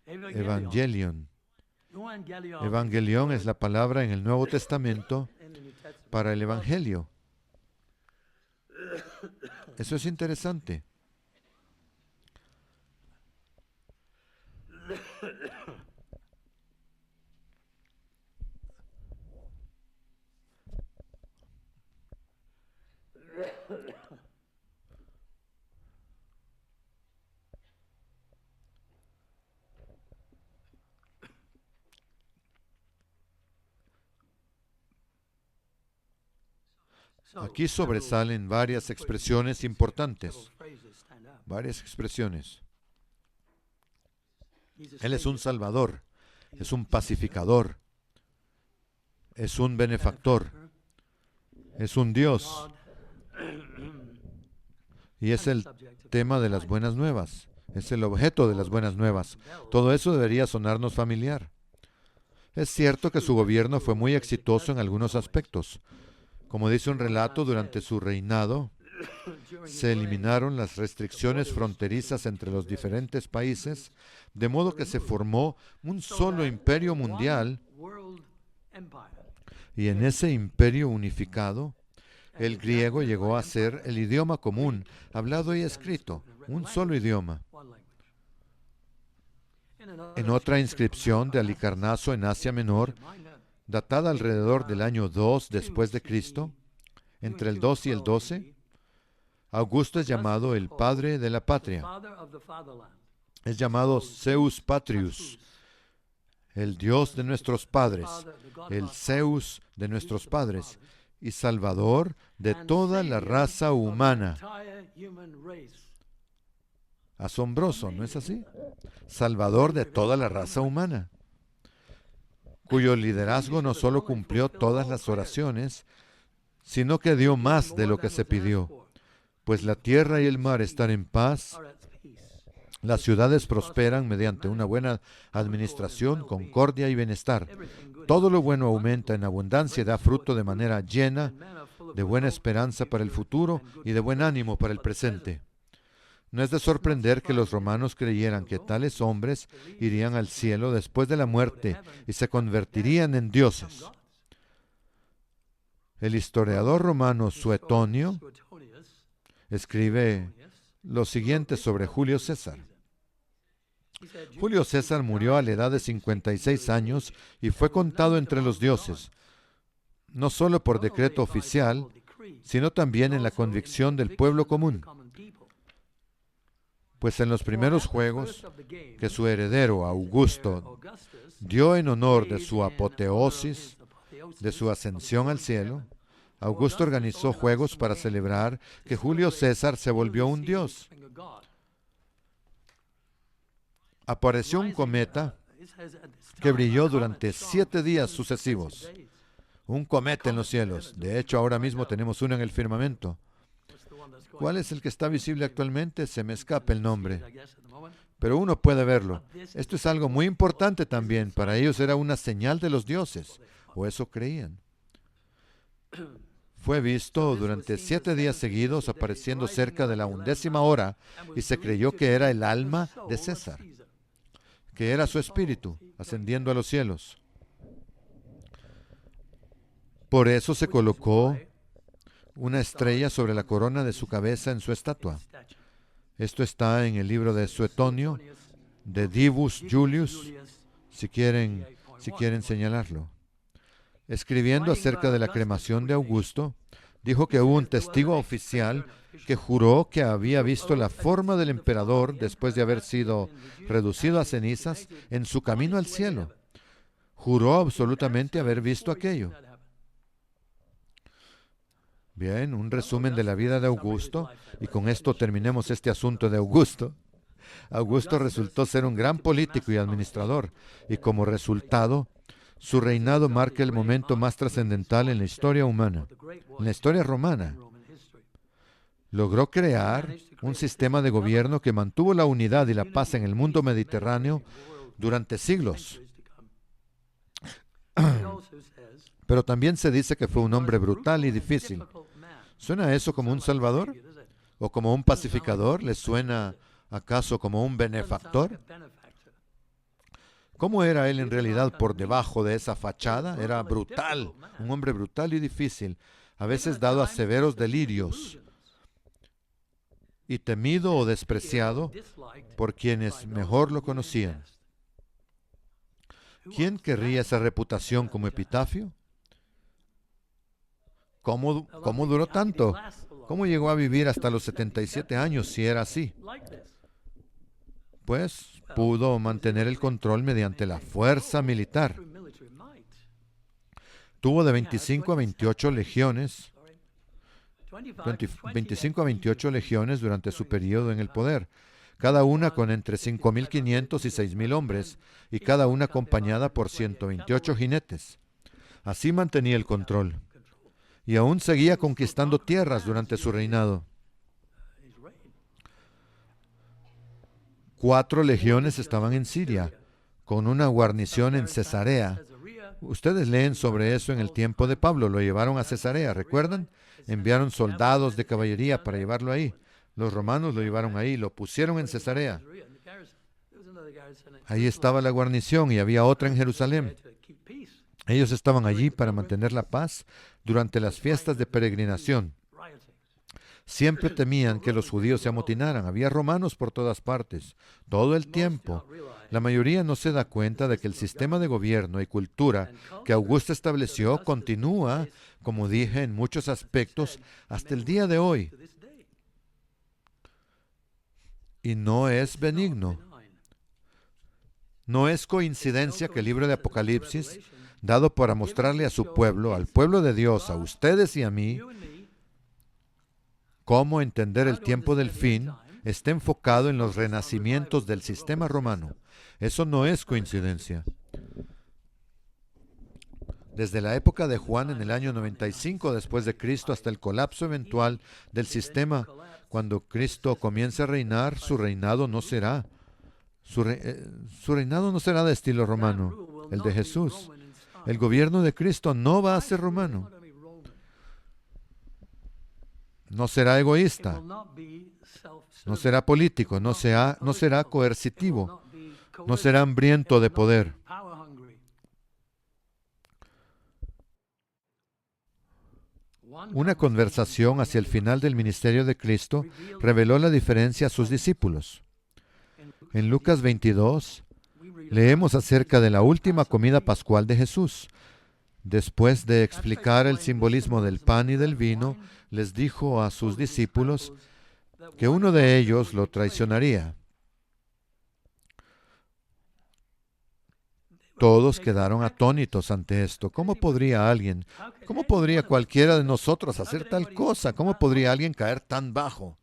Evangelion. Evangelion es la palabra en el Nuevo Testamento para el Evangelio. Eso es interesante. Aquí sobresalen varias expresiones importantes. Varias expresiones. Él es un salvador, es un pacificador, es un benefactor, Es un Dios y es el tema de las buenas nuevas. Es el objeto de las buenas nuevas. Todo eso debería sonarnos familiar. Es cierto que su gobierno fue muy exitoso en algunos aspectos. Como dice un relato, durante su reinado se eliminaron las restricciones fronterizas entre los diferentes países, de modo que se formó un solo imperio mundial, y en ese imperio unificado, el griego llegó a ser el idioma común, hablado y escrito, un solo idioma. En otra inscripción de Halicarnaso en Asia Menor, datada alrededor del año 2 después de Cristo, entre el 2 y el 12, Augusto es llamado el padre de la patria. Es llamado Zeus Patrius, el Dios de nuestros padres, el Zeus de nuestros padres y Salvador de toda la raza humana. Asombroso, ¿no es así? Salvador de toda la raza humana, cuyo liderazgo no solo cumplió todas las oraciones, sino que dio más de lo que se pidió, pues la tierra y el mar están en paz, las ciudades prosperan mediante una buena administración, concordia y bienestar. Todo lo bueno aumenta en abundancia y da fruto de manera llena, de buena esperanza para el futuro y de buen ánimo para el presente. No es de sorprender que los romanos creyeran que tales hombres irían al cielo después de la muerte y se convertirían en dioses. El historiador romano Suetonio escribe lo siguiente sobre Julio César. Julio César murió a la edad de 56 años y fue contado entre los dioses, no solo por decreto oficial, sino también en la convicción del pueblo común. Pues en los primeros juegos que su heredero Augusto dio en honor de su apoteosis, de su ascensión al cielo, Augusto organizó juegos para celebrar que Julio César se volvió un dios. Apareció un cometa que brilló durante 7 días sucesivos. Un cometa en los cielos. De hecho, ahora mismo tenemos uno en el firmamento. ¿Cuál es el que está visible actualmente? Se me escapa el nombre. Pero uno puede verlo. Esto es algo muy importante también. Para ellos era una señal de los dioses, o eso creían. Fue visto durante 7 días seguidos apareciendo cerca de la 11ª hora y se creyó que era el alma de César, que era su espíritu ascendiendo a los cielos. Por eso se colocó una estrella sobre la corona de su cabeza en su estatua. Esto está en el libro de Suetonio, de Divus Julius, si quieren señalarlo. Escribiendo acerca de la cremación de Augusto, dijo que hubo un testigo oficial que juró que había visto la forma del emperador después de haber sido reducido a cenizas en su camino al cielo. Juró absolutamente haber visto aquello. Bien, un resumen de la vida de Augusto, y con esto terminemos este asunto de Augusto. Augusto resultó ser un gran político y administrador, y como resultado, su reinado marca el momento más trascendental en la historia humana, en la historia romana. Logró crear un sistema de gobierno que mantuvo la unidad y la paz en el mundo mediterráneo durante siglos. Pero también se dice que fue un hombre brutal y difícil. ¿Suena eso como un salvador? ¿O como un pacificador? ¿Les suena acaso como un benefactor? ¿Cómo era él en realidad por debajo de esa fachada? Era brutal, un hombre brutal y difícil, a veces dado a severos delirios, y temido o despreciado por quienes mejor lo conocían. ¿Quién querría esa reputación como epitafio? ¿Cómo duró tanto? ¿Cómo llegó a vivir hasta los 77 años si era así? Pues pudo mantener el control mediante la fuerza militar. Tuvo de 25 a 28 legiones, 25 a 28 legiones durante su periodo en el poder, cada una con entre 5.500 y 6.000 hombres, y cada una acompañada por 128 jinetes. Así mantenía el control. y aún seguía conquistando tierras durante su reinado. 4 legiones estaban en Siria, con una guarnición en Cesarea. Ustedes leen sobre eso en el tiempo de Pablo. Lo llevaron a Cesarea, ¿recuerdan? Enviaron soldados de caballería para llevarlo ahí. Los romanos lo llevaron ahí, lo pusieron en Cesarea. Ahí estaba la guarnición y había otra en Jerusalén. Ellos estaban allí para mantener la paz durante las fiestas de peregrinación. Siempre temían que los judíos se amotinaran. Había romanos por todas partes, todo el tiempo. La mayoría no se da cuenta de que el sistema de gobierno y cultura que Augusto estableció continúa, como dije, en muchos aspectos hasta el día de hoy. Y no es benigno. No es coincidencia que el libro de Apocalipsis, dado para mostrarle a su pueblo, al pueblo de Dios, a ustedes y a mí, cómo entender el tiempo del fin, está enfocado en los renacimientos del sistema romano. Eso no es coincidencia. Desde la época de Juan en el año 95 después de Cristo hasta el colapso eventual del sistema, cuando Cristo comience a reinar, su reinado no será de estilo romano, el de Jesús. El gobierno de Cristo no va a ser romano. No será egoísta, no será político, no será coercitivo, no será hambriento de poder. Una conversación hacia el final del ministerio de Cristo reveló la diferencia a sus discípulos. En Lucas 22, leemos acerca de la última comida pascual de Jesús. Después de explicar el simbolismo del pan y del vino, les dijo a sus discípulos que uno de ellos lo traicionaría. Todos quedaron atónitos ante esto. ¿Cómo podría cualquiera de nosotros hacer tal cosa? ¿Cómo podría alguien caer tan bajo?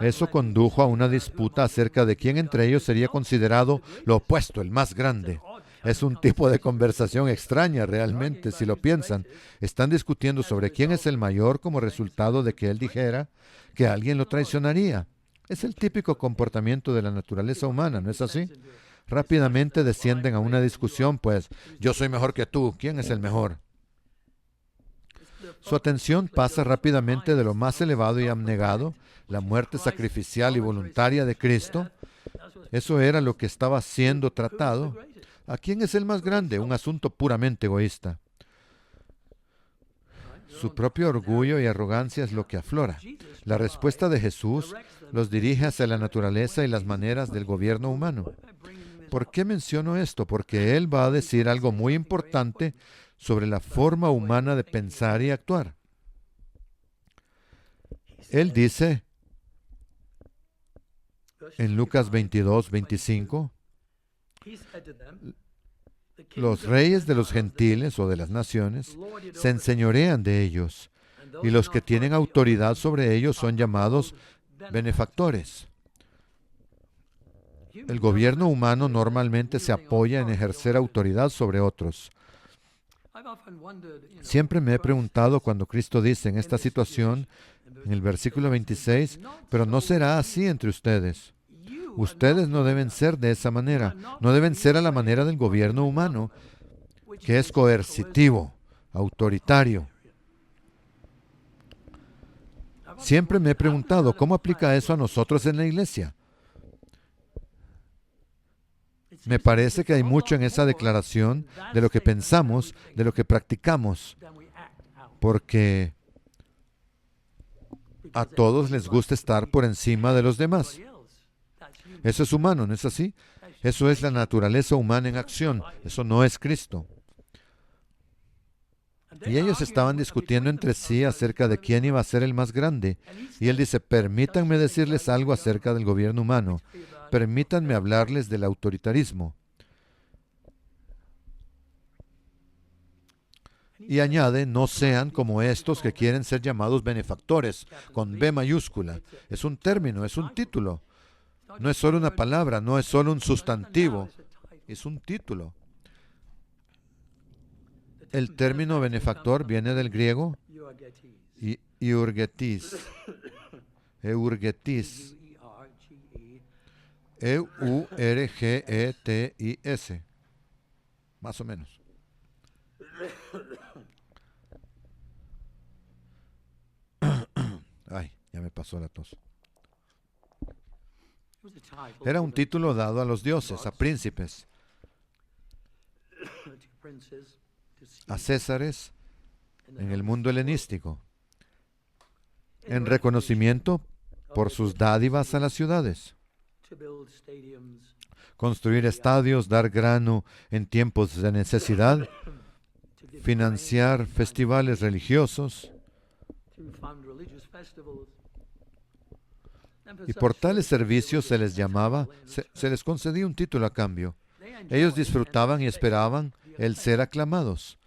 Eso condujo a una disputa acerca de quién entre ellos sería considerado lo opuesto, el más grande. Es un tipo de conversación extraña realmente, si lo piensan. Están discutiendo sobre quién es el mayor como resultado de que él dijera que alguien lo traicionaría. Es el típico comportamiento de la naturaleza humana, ¿no es así? Rápidamente descienden a una discusión, pues, yo soy mejor que tú, ¿quién es el mejor? Su atención pasa rápidamente de lo más elevado y abnegado, la muerte sacrificial y voluntaria de Cristo. Eso era lo que estaba siendo tratado. ¿A quién es el más grande? Un asunto puramente egoísta. Su propio orgullo y arrogancia es lo que aflora. La respuesta de Jesús los dirige hacia la naturaleza y las maneras del gobierno humano. ¿Por qué menciono esto? Porque Él va a decir algo muy importante sobre la forma humana de pensar y actuar. Él dice en Lucas 22, 25, los reyes de los gentiles o de las naciones se enseñorean de ellos, y los que tienen autoridad sobre ellos son llamados benefactores. El gobierno humano normalmente se apoya en ejercer autoridad sobre otros. Siempre me he preguntado cuando Cristo dice en esta situación, en el versículo 26, pero no será así entre ustedes. Ustedes no deben ser de esa manera, no deben ser a la manera del gobierno humano, que es coercitivo, autoritario. Siempre me he preguntado, ¿cómo aplica eso a nosotros en la iglesia? Me parece que hay mucho en esa declaración de lo que pensamos, de lo que practicamos, porque a todos les gusta estar por encima de los demás. Eso es humano, ¿no es así? Eso es la naturaleza humana en acción. Eso no es Cristo. Y ellos estaban discutiendo entre sí acerca de quién iba a ser el más grande. Y Él dice, permítanme decirles algo acerca del gobierno humano. Permítanme hablarles del autoritarismo. Y añade, no sean como estos que quieren ser llamados benefactores, con B mayúscula. Es un término, es un título. No es solo una palabra, no es solo un sustantivo, es un título. El término benefactor viene del griego eurgetis. Eurgetis. Eurgetis. Más o menos. Ay, ya me pasó la tos. Era un título dado a los dioses, a príncipes, a césares en el mundo helenístico, en reconocimiento por sus dádivas a las ciudades. Construir estadios, dar grano en tiempos de necesidad, financiar festivales religiosos. Y por tales servicios se les llamaba, se les concedía un título a cambio. Ellos disfrutaban y esperaban el ser aclamados.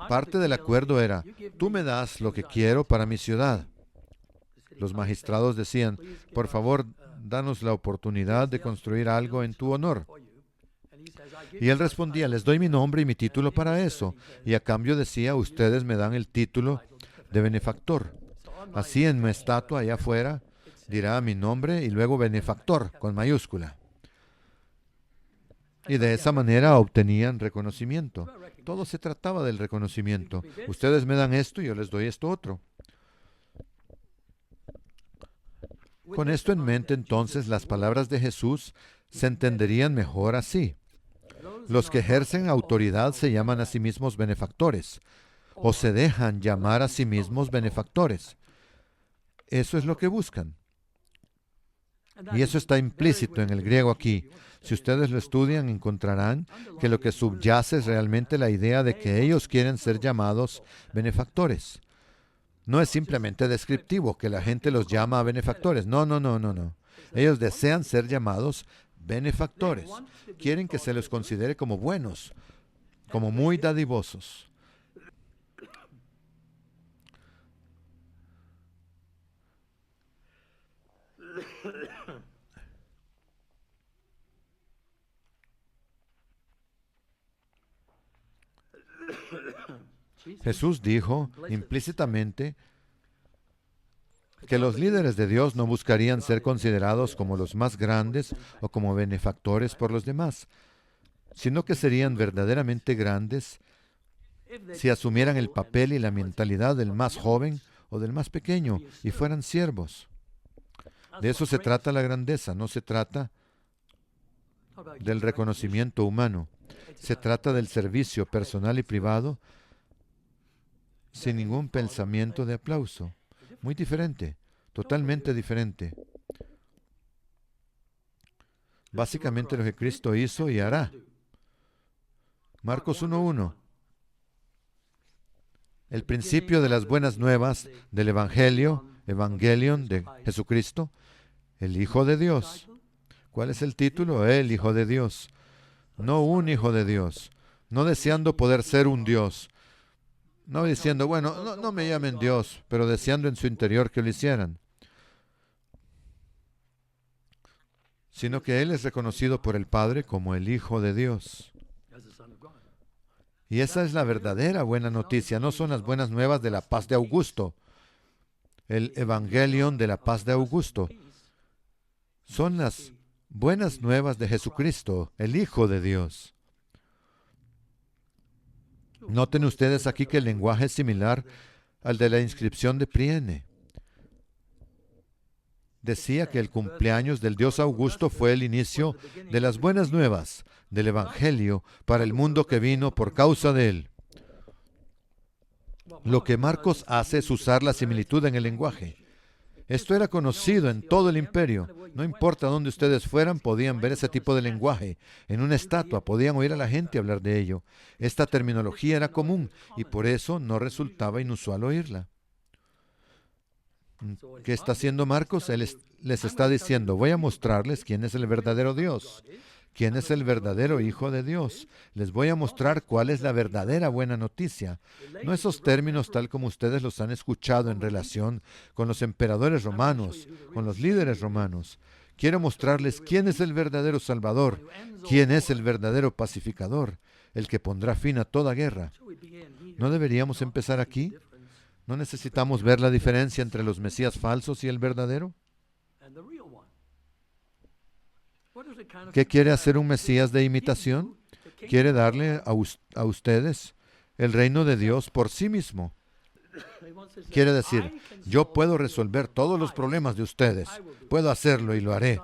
Parte del acuerdo era, tú me das lo que quiero para mi ciudad. Los magistrados decían, por favor, danos la oportunidad de construir algo en tu honor. Y él respondía, les doy mi nombre y mi título para eso. Y a cambio decía, ustedes me dan el título de benefactor. Así en mi estatua allá afuera dirá mi nombre y luego benefactor con mayúscula. Y de esa manera obtenían reconocimiento. Todo se trataba del reconocimiento. Ustedes me dan esto y yo les doy esto otro. Con esto en mente, entonces, las palabras de Jesús se entenderían mejor así. Los que ejercen autoridad se llaman a sí mismos benefactores, o se dejan llamar a sí mismos benefactores. Eso es lo que buscan. Y eso está implícito en el griego aquí. Si ustedes lo estudian, encontrarán que lo que subyace es realmente la idea de que ellos quieren ser llamados benefactores. No es simplemente descriptivo que la gente los llama a benefactores. No. Ellos desean ser llamados benefactores. Quieren que se los considere como buenos, como muy dadivosos. Jesús dijo implícitamente que los líderes de Dios no buscarían ser considerados como los más grandes o como benefactores por los demás, sino que serían verdaderamente grandes si asumieran el papel y la mentalidad del más joven o del más pequeño y fueran siervos. De eso se trata la grandeza, no se trata del reconocimiento humano. Se trata del servicio personal y privado sin ningún pensamiento de aplauso. Muy diferente, totalmente diferente. Básicamente lo que Cristo hizo y hará. Marcos 1:1. El principio de las buenas nuevas del Evangelion de Jesucristo, el Hijo de Dios. ¿Cuál es el título? El Hijo de Dios. No un Hijo de Dios. No deseando poder ser un Dios. No diciendo, bueno, no me llamen Dios, pero deseando en su interior que lo hicieran. Sino que Él es reconocido por el Padre como el Hijo de Dios. Y esa es la verdadera buena noticia. No son las buenas nuevas de la paz de Augusto. El Evangelion de la paz de Augusto. Son las buenas nuevas de Jesucristo, el Hijo de Dios. Noten ustedes aquí que el lenguaje es similar al de la inscripción de Priene. Decía que el cumpleaños del dios Augusto fue el inicio de las buenas nuevas del Evangelio para el mundo que vino por causa de él. Lo que Marcos hace es usar la similitud en el lenguaje. Esto era conocido en todo el imperio. No importa dónde ustedes fueran, podían ver ese tipo de lenguaje. En una estatua podían oír a la gente hablar de ello. Esta terminología era común y por eso no resultaba inusual oírla. ¿Qué está haciendo Marcos? Él les está diciendo, voy a mostrarles quién es el verdadero Dios, quién es el verdadero Hijo de Dios. Les voy a mostrar cuál es la verdadera buena noticia. No esos términos tal como ustedes los han escuchado en relación con los emperadores romanos, con los líderes romanos. Quiero mostrarles quién es el verdadero Salvador, quién es el verdadero pacificador, el que pondrá fin a toda guerra. ¿No deberíamos empezar aquí? ¿No necesitamos ver la diferencia entre los Mesías falsos y el verdadero? ¿Qué quiere hacer un Mesías de imitación? Quiere darle a ustedes el reino de Dios por sí mismo. Quiere decir, yo puedo resolver todos los problemas de ustedes. Puedo hacerlo y lo haré.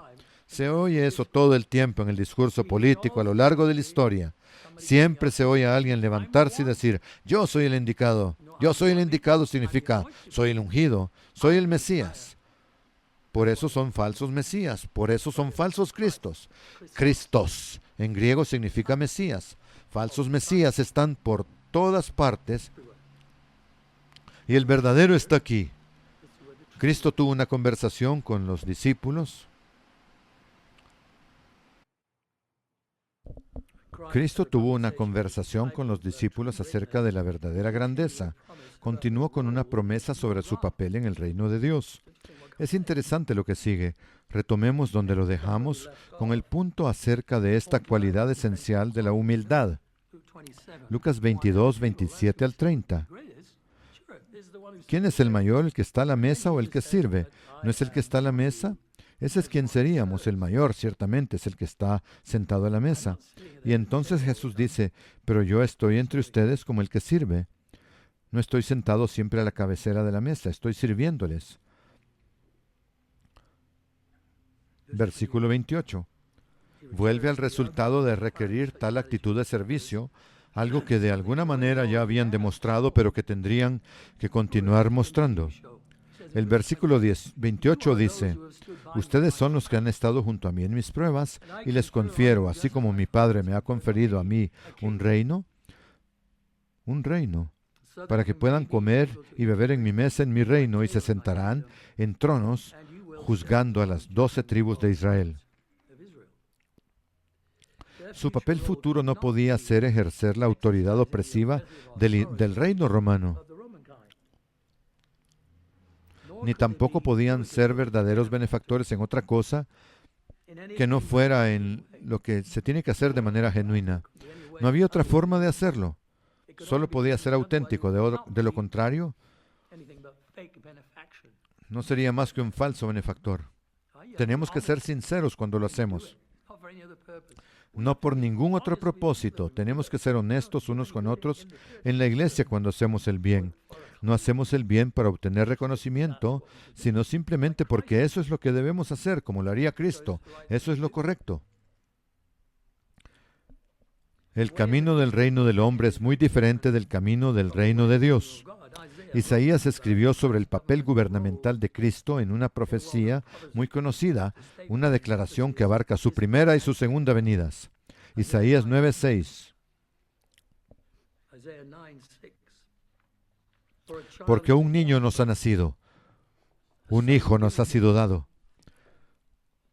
Se oye eso todo el tiempo en el discurso político a lo largo de la historia. Siempre se oye a alguien levantarse y decir, yo soy el indicado. Yo soy el indicado significa, soy el ungido, soy el Mesías. Por eso son falsos Mesías, por eso son falsos Cristos. Cristos, en griego significa Mesías. Falsos Mesías están por todas partes y el verdadero está aquí. Cristo tuvo una conversación con los discípulos. Cristo tuvo una conversación con los discípulos acerca de la verdadera grandeza. Continuó con una promesa sobre su papel en el reino de Dios. Es interesante lo que sigue. Retomemos donde lo dejamos con el punto acerca de esta cualidad esencial de la humildad. Lucas 22, 27 al 30. ¿Quién es el mayor, el que está a la mesa o el que sirve? ¿No es el que está a la mesa? Ese es quien seríamos, el mayor, ciertamente, es el que está sentado a la mesa. Y entonces Jesús dice, pero yo estoy entre ustedes como el que sirve. No estoy sentado siempre a la cabecera de la mesa, estoy sirviéndoles. Versículo 28. Vuelve al resultado de requerir tal actitud de servicio, algo que de alguna manera ya habían demostrado, pero que tendrían que continuar mostrando. El versículo 28 dice, ustedes son los que han estado junto a mí en mis pruebas, y les confiero, así como mi Padre me ha conferido a mí un reino, para que puedan comer y beber en mi mesa en mi reino, y se sentarán en tronos juzgando a las 12 tribus de Israel. Su papel futuro no podía ser ejercer la autoridad opresiva del reino romano, ni tampoco podían ser verdaderos benefactores en otra cosa que no fuera en lo que se tiene que hacer de manera genuina. No había otra forma de hacerlo. Solo podía ser auténtico. De lo contrario, no sería más que un falso benefactor. Tenemos que ser sinceros cuando lo hacemos. No por ningún otro propósito. Tenemos que ser honestos unos con otros en la iglesia cuando hacemos el bien. No hacemos el bien para obtener reconocimiento, sino simplemente porque eso es lo que debemos hacer, como lo haría Cristo. Eso es lo correcto. El camino del reino del hombre es muy diferente del camino del reino de Dios. Isaías escribió sobre el papel gubernamental de Cristo en una profecía muy conocida, una declaración que abarca su primera y su segunda venidas. Isaías 9:6. Porque un niño nos ha nacido, un hijo nos ha sido dado.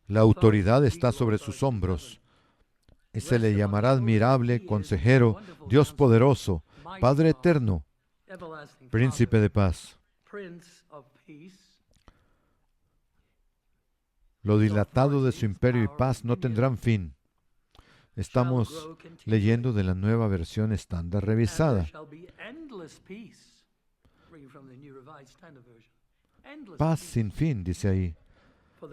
La autoridad está sobre sus hombros, y se le llamará admirable, consejero, Dios poderoso, Padre eterno, Príncipe de paz. Lo dilatado de su imperio y paz no tendrán fin. Estamos leyendo de la nueva versión estándar revisada. Paz sin fin, dice ahí.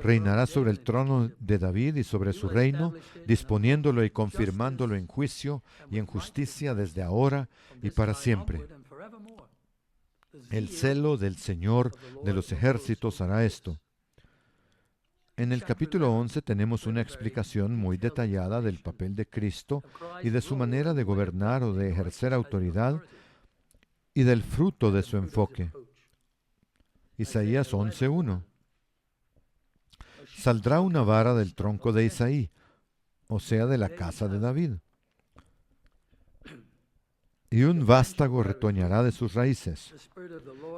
Reinará sobre el trono de David y sobre su reino, disponiéndolo y confirmándolo en juicio y en justicia desde ahora y para siempre. El celo del Señor de los ejércitos hará esto. En el capítulo 11 tenemos una explicación muy detallada del papel de Cristo y de su manera de gobernar o de ejercer autoridad y del fruto de su enfoque. Isaías 11:1. Saldrá una vara del tronco de Isaí, o sea, de la casa de David, y un vástago retoñará de sus raíces,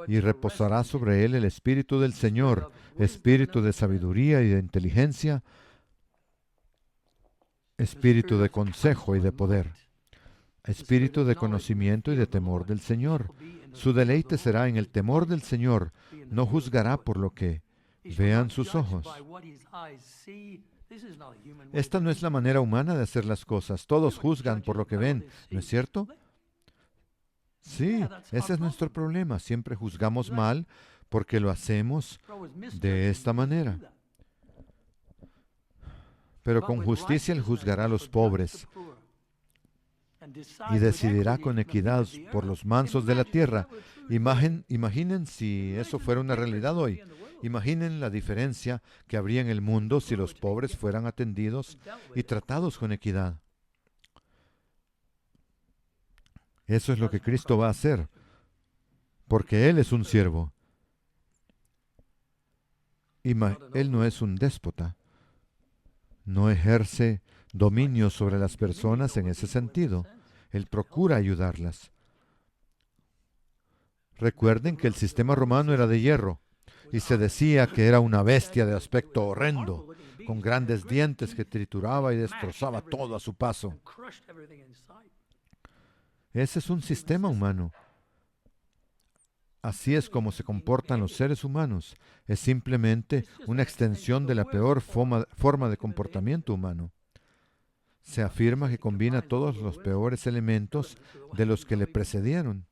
y reposará sobre él el Espíritu del Señor, Espíritu de sabiduría y de inteligencia, Espíritu de consejo y de poder, Espíritu de conocimiento y de temor del Señor. Su deleite será en el temor del Señor, no juzgará por lo que vean sus ojos, Esta no es la manera humana de hacer las cosas. Todos juzgan por lo que ven, ¿no es cierto? Sí, ese es nuestro problema. Siempre juzgamos mal porque lo hacemos de esta manera. Pero con justicia Él juzgará a los pobres y decidirá con equidad por los mansos de la tierra. Imaginen si eso fuera una realidad hoy. Imaginen la diferencia que habría en el mundo si los pobres fueran atendidos y tratados con equidad. Eso es lo que Cristo va a hacer, porque Él es un siervo. Él no es un déspota. No ejerce dominio sobre las personas en ese sentido. Él procura ayudarlas. Recuerden que el sistema romano era de hierro y se decía que era una bestia de aspecto horrendo, con grandes dientes que trituraba y destrozaba todo a su paso. Ese es un sistema humano. Así es como se comportan los seres humanos. Es simplemente una extensión de la peor forma de comportamiento humano. Se afirma que combina todos los peores elementos de los que le precedieron.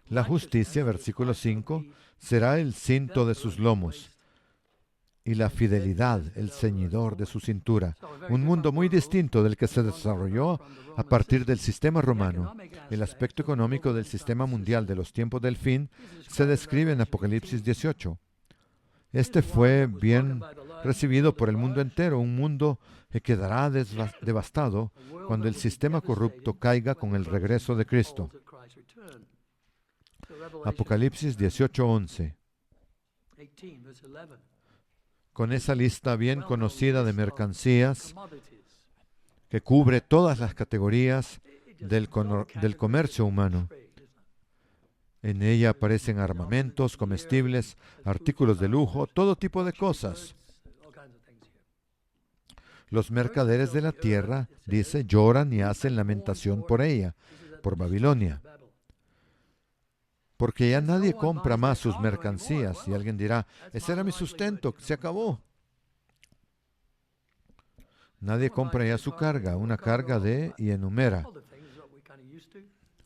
La justicia, versículo 5, será el cinto de sus lomos y la fidelidad el ceñidor de su cintura. Un mundo muy distinto del que se desarrolló a partir del sistema romano. El aspecto económico del sistema mundial de los tiempos del fin se describe en Apocalipsis 18. Este fue bien recibido por el mundo entero, un mundo que quedará devastado cuando el sistema corrupto caiga con el regreso de Cristo. Apocalipsis 18:11. Con esa lista bien conocida de mercancías que cubre todas las categorías del comercio humano. En ella aparecen armamentos, comestibles, artículos de lujo, todo tipo de cosas. Los mercaderes de la tierra, dice, lloran y hacen lamentación por ella, por Babilonia. Porque ya nadie compra más sus mercancías. Y alguien dirá, ese era mi sustento, se acabó. Nadie compra ya su carga, una carga de, y enumera: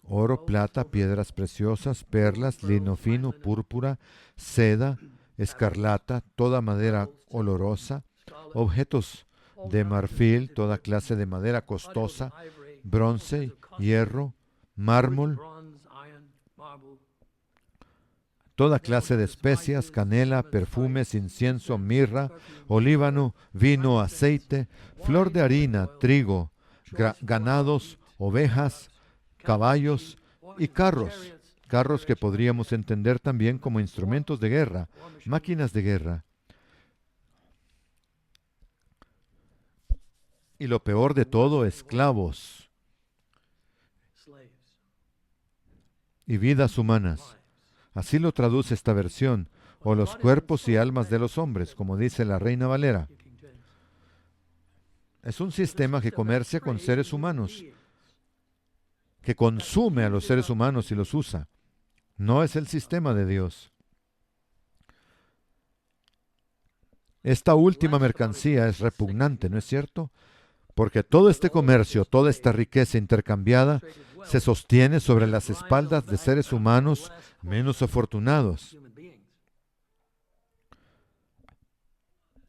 oro, plata, piedras preciosas, perlas, lino fino, púrpura, seda, escarlata, toda madera olorosa, objetos de marfil, toda clase de madera costosa, bronce, hierro, mármol, toda clase de especias, canela, perfumes, incienso, mirra, olíbano, vino, aceite, flor de harina, trigo, ganados, ovejas, caballos y carros. Carros que podríamos entender también como instrumentos de guerra, máquinas de guerra. Y lo peor de todo, esclavos y vidas humanas. Así lo traduce esta versión, o los cuerpos y almas de los hombres, como dice la Reina Valera. Es un sistema que comercia con seres humanos, que consume a los seres humanos y los usa. No es el sistema de Dios. Esta última mercancía es repugnante, ¿no es cierto? Porque todo este comercio, toda esta riqueza intercambiada, se sostiene sobre las espaldas de seres humanos menos afortunados.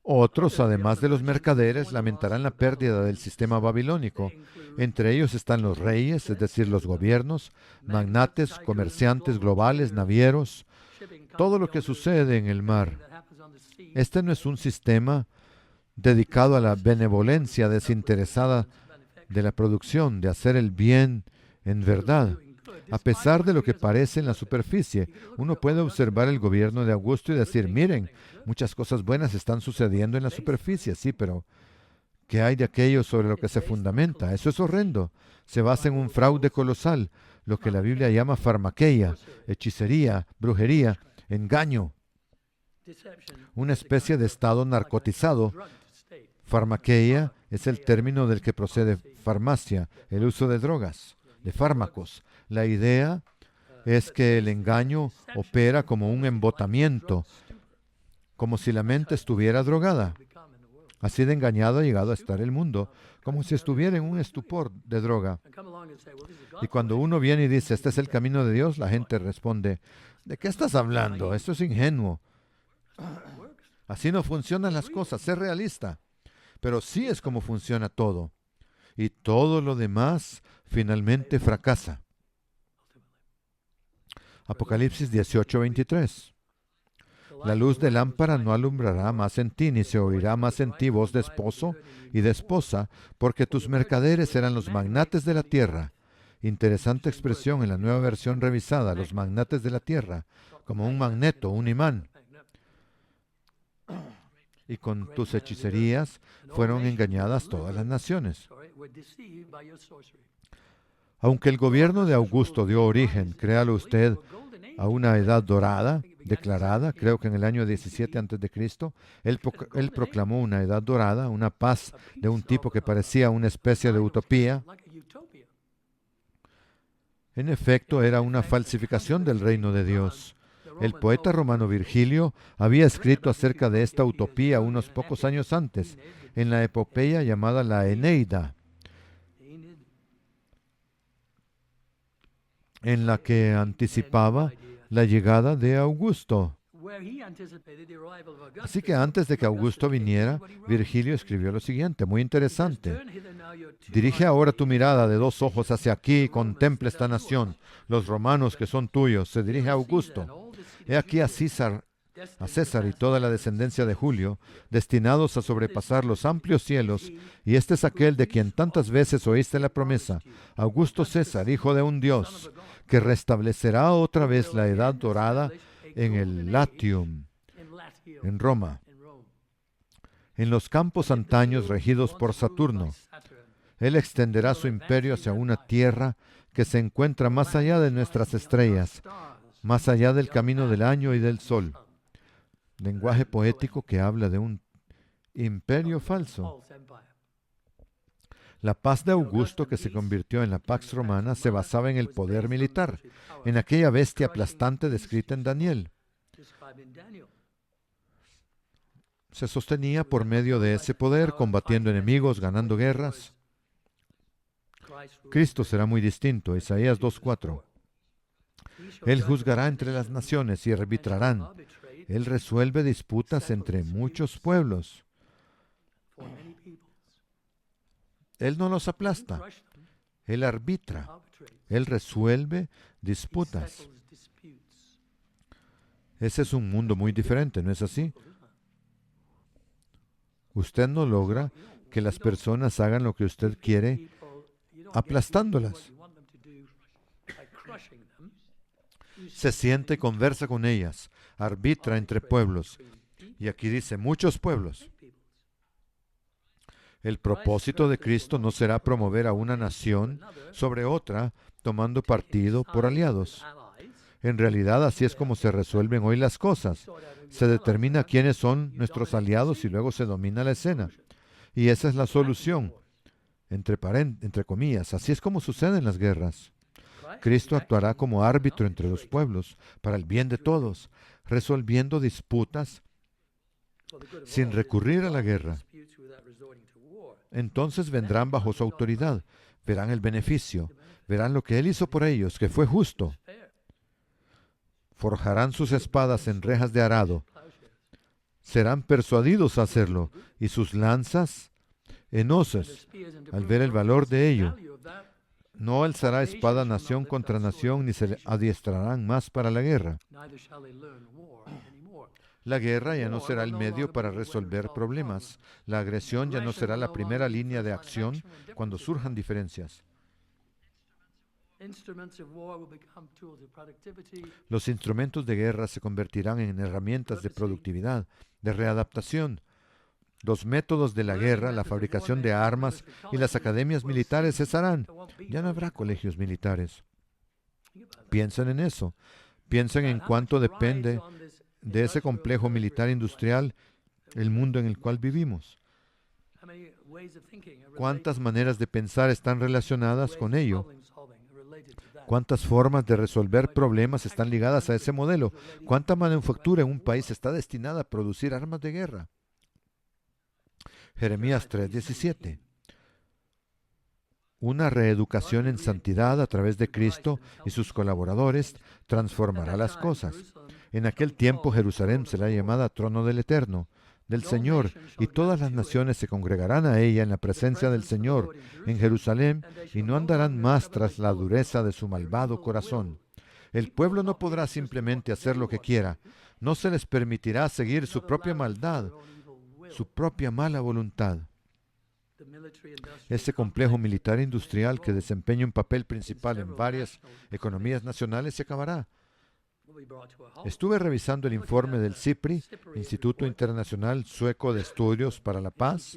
Otros, además de los mercaderes, lamentarán la pérdida del sistema babilónico. Entre ellos están los reyes, es decir, los gobiernos, magnates, comerciantes globales, navieros, todo lo que sucede en el mar. Este no es un sistema dedicado a la benevolencia desinteresada de la producción, de hacer el bien en verdad. A pesar de lo que parece en la superficie, uno puede observar el gobierno de Augusto y decir, miren, muchas cosas buenas están sucediendo en la superficie, sí, pero ¿qué hay de aquello sobre lo que se fundamenta? Eso es horrendo. Se basa en un fraude colosal, lo que la Biblia llama farmaqueia, hechicería, brujería, engaño, una especie de estado narcotizado. Farmaqueia es el término del que procede farmacia, el uso de drogas, de fármacos. La idea es que el engaño opera como un embotamiento como si la mente estuviera drogada. Así de engañado ha llegado a estar el mundo, como si estuviera en un estupor de droga. Y cuando uno viene y dice, este es el camino de Dios, la gente responde, ¿de qué estás hablando? Esto es ingenuo. Así no funcionan las cosas, sé realista. Pero sí es como funciona todo. Y todo lo demás finalmente fracasa. Apocalipsis 18:23. La luz de lámpara no alumbrará más en ti, ni se oirá más en ti voz de esposo y de esposa, porque tus mercaderes eran los magnates de la tierra. Interesante expresión en la nueva versión revisada, los magnates de la tierra, como un magneto, un imán. Y con tus hechicerías fueron engañadas todas las naciones. Aunque el gobierno de Augusto dio origen, créalo usted, a una edad dorada, declarada, creo que en el año 17 a.C., él proclamó una edad dorada, una paz de un tipo que parecía una especie de utopía. En efecto, era una falsificación del reino de Dios. El poeta romano Virgilio había escrito acerca de esta utopía unos pocos años antes, en la epopeya llamada la Eneida, en la que anticipaba la llegada de Augusto. Así que antes de que Augusto viniera, Virgilio escribió lo siguiente, muy interesante. Dirige ahora tu mirada de 2 ojos hacia aquí y contempla esta nación, los romanos que son tuyos. Se dirige a Augusto. He aquí a César y toda la descendencia de Julio, destinados a sobrepasar los amplios cielos, y este es aquel de quien tantas veces oíste la promesa, Augusto César, hijo de un Dios, que restablecerá otra vez la edad dorada en el Latium, en Roma, en los campos antaños regidos por Saturno. Él extenderá su imperio hacia una tierra que se encuentra más allá de nuestras estrellas, más allá del camino del año y del sol. Lenguaje poético que habla de un imperio falso. La paz de Augusto, que se convirtió en la Pax Romana, se basaba en el poder militar, en aquella bestia aplastante descrita en Daniel. Se sostenía por medio de ese poder, combatiendo enemigos, ganando guerras. Cristo será muy distinto. Isaías 2:4. Él juzgará entre las naciones y arbitrarán. Él resuelve disputas entre muchos pueblos. Él no los aplasta. Él arbitra. Él resuelve disputas. Ese es un mundo muy diferente, ¿no es así? Usted no logra que las personas hagan lo que usted quiere aplastándolas. Se siente y conversa con ellas, arbitra entre pueblos. Y aquí dice, muchos pueblos. El propósito de Cristo no será promover a una nación sobre otra, tomando partido por aliados. En realidad, así es como se resuelven hoy las cosas. Se determina quiénes son nuestros aliados y luego se domina la escena. Y esa es la solución, entre comillas. Así es como suceden las guerras. Cristo actuará como árbitro entre los pueblos, para el bien de todos, resolviendo disputas sin recurrir a la guerra. Entonces vendrán bajo su autoridad, verán el beneficio, verán lo que Él hizo por ellos, que fue justo. Forjarán sus espadas en rejas de arado, serán persuadidos a hacerlo, y sus lanzas en hoces, al ver el valor de ello. No alzará espada nación contra nación, ni se adiestrarán más para la guerra. La guerra ya no será el medio para resolver problemas. La agresión ya no será la primera línea de acción cuando surjan diferencias. Los instrumentos de guerra se convertirán en herramientas de productividad, de readaptación. Los métodos de la guerra, la fabricación de armas y las academias militares cesarán. Ya no habrá colegios militares. Piensen en eso. Piensen en cuánto depende de ese complejo militar industrial el mundo en el cual vivimos. ¿Cuántas maneras de pensar están relacionadas con ello? ¿Cuántas formas de resolver problemas están ligadas a ese modelo? ¿Cuánta manufactura en un país está destinada a producir armas de guerra? Jeremías 3:17. Una reeducación en santidad a través de Cristo y sus colaboradores transformará las cosas. En aquel tiempo Jerusalén será llamada trono del Eterno, del Señor, y todas las naciones se congregarán a ella en la presencia del Señor en Jerusalén y no andarán más tras la dureza de su malvado corazón. El pueblo no podrá simplemente hacer lo que quiera. No se les permitirá seguir su propia maldad, su propia mala voluntad. Ese complejo militar industrial que desempeña un papel principal en varias economías nacionales se acabará. Estuve revisando el informe del CIPRI, Instituto Internacional Sueco de Estudios para la Paz.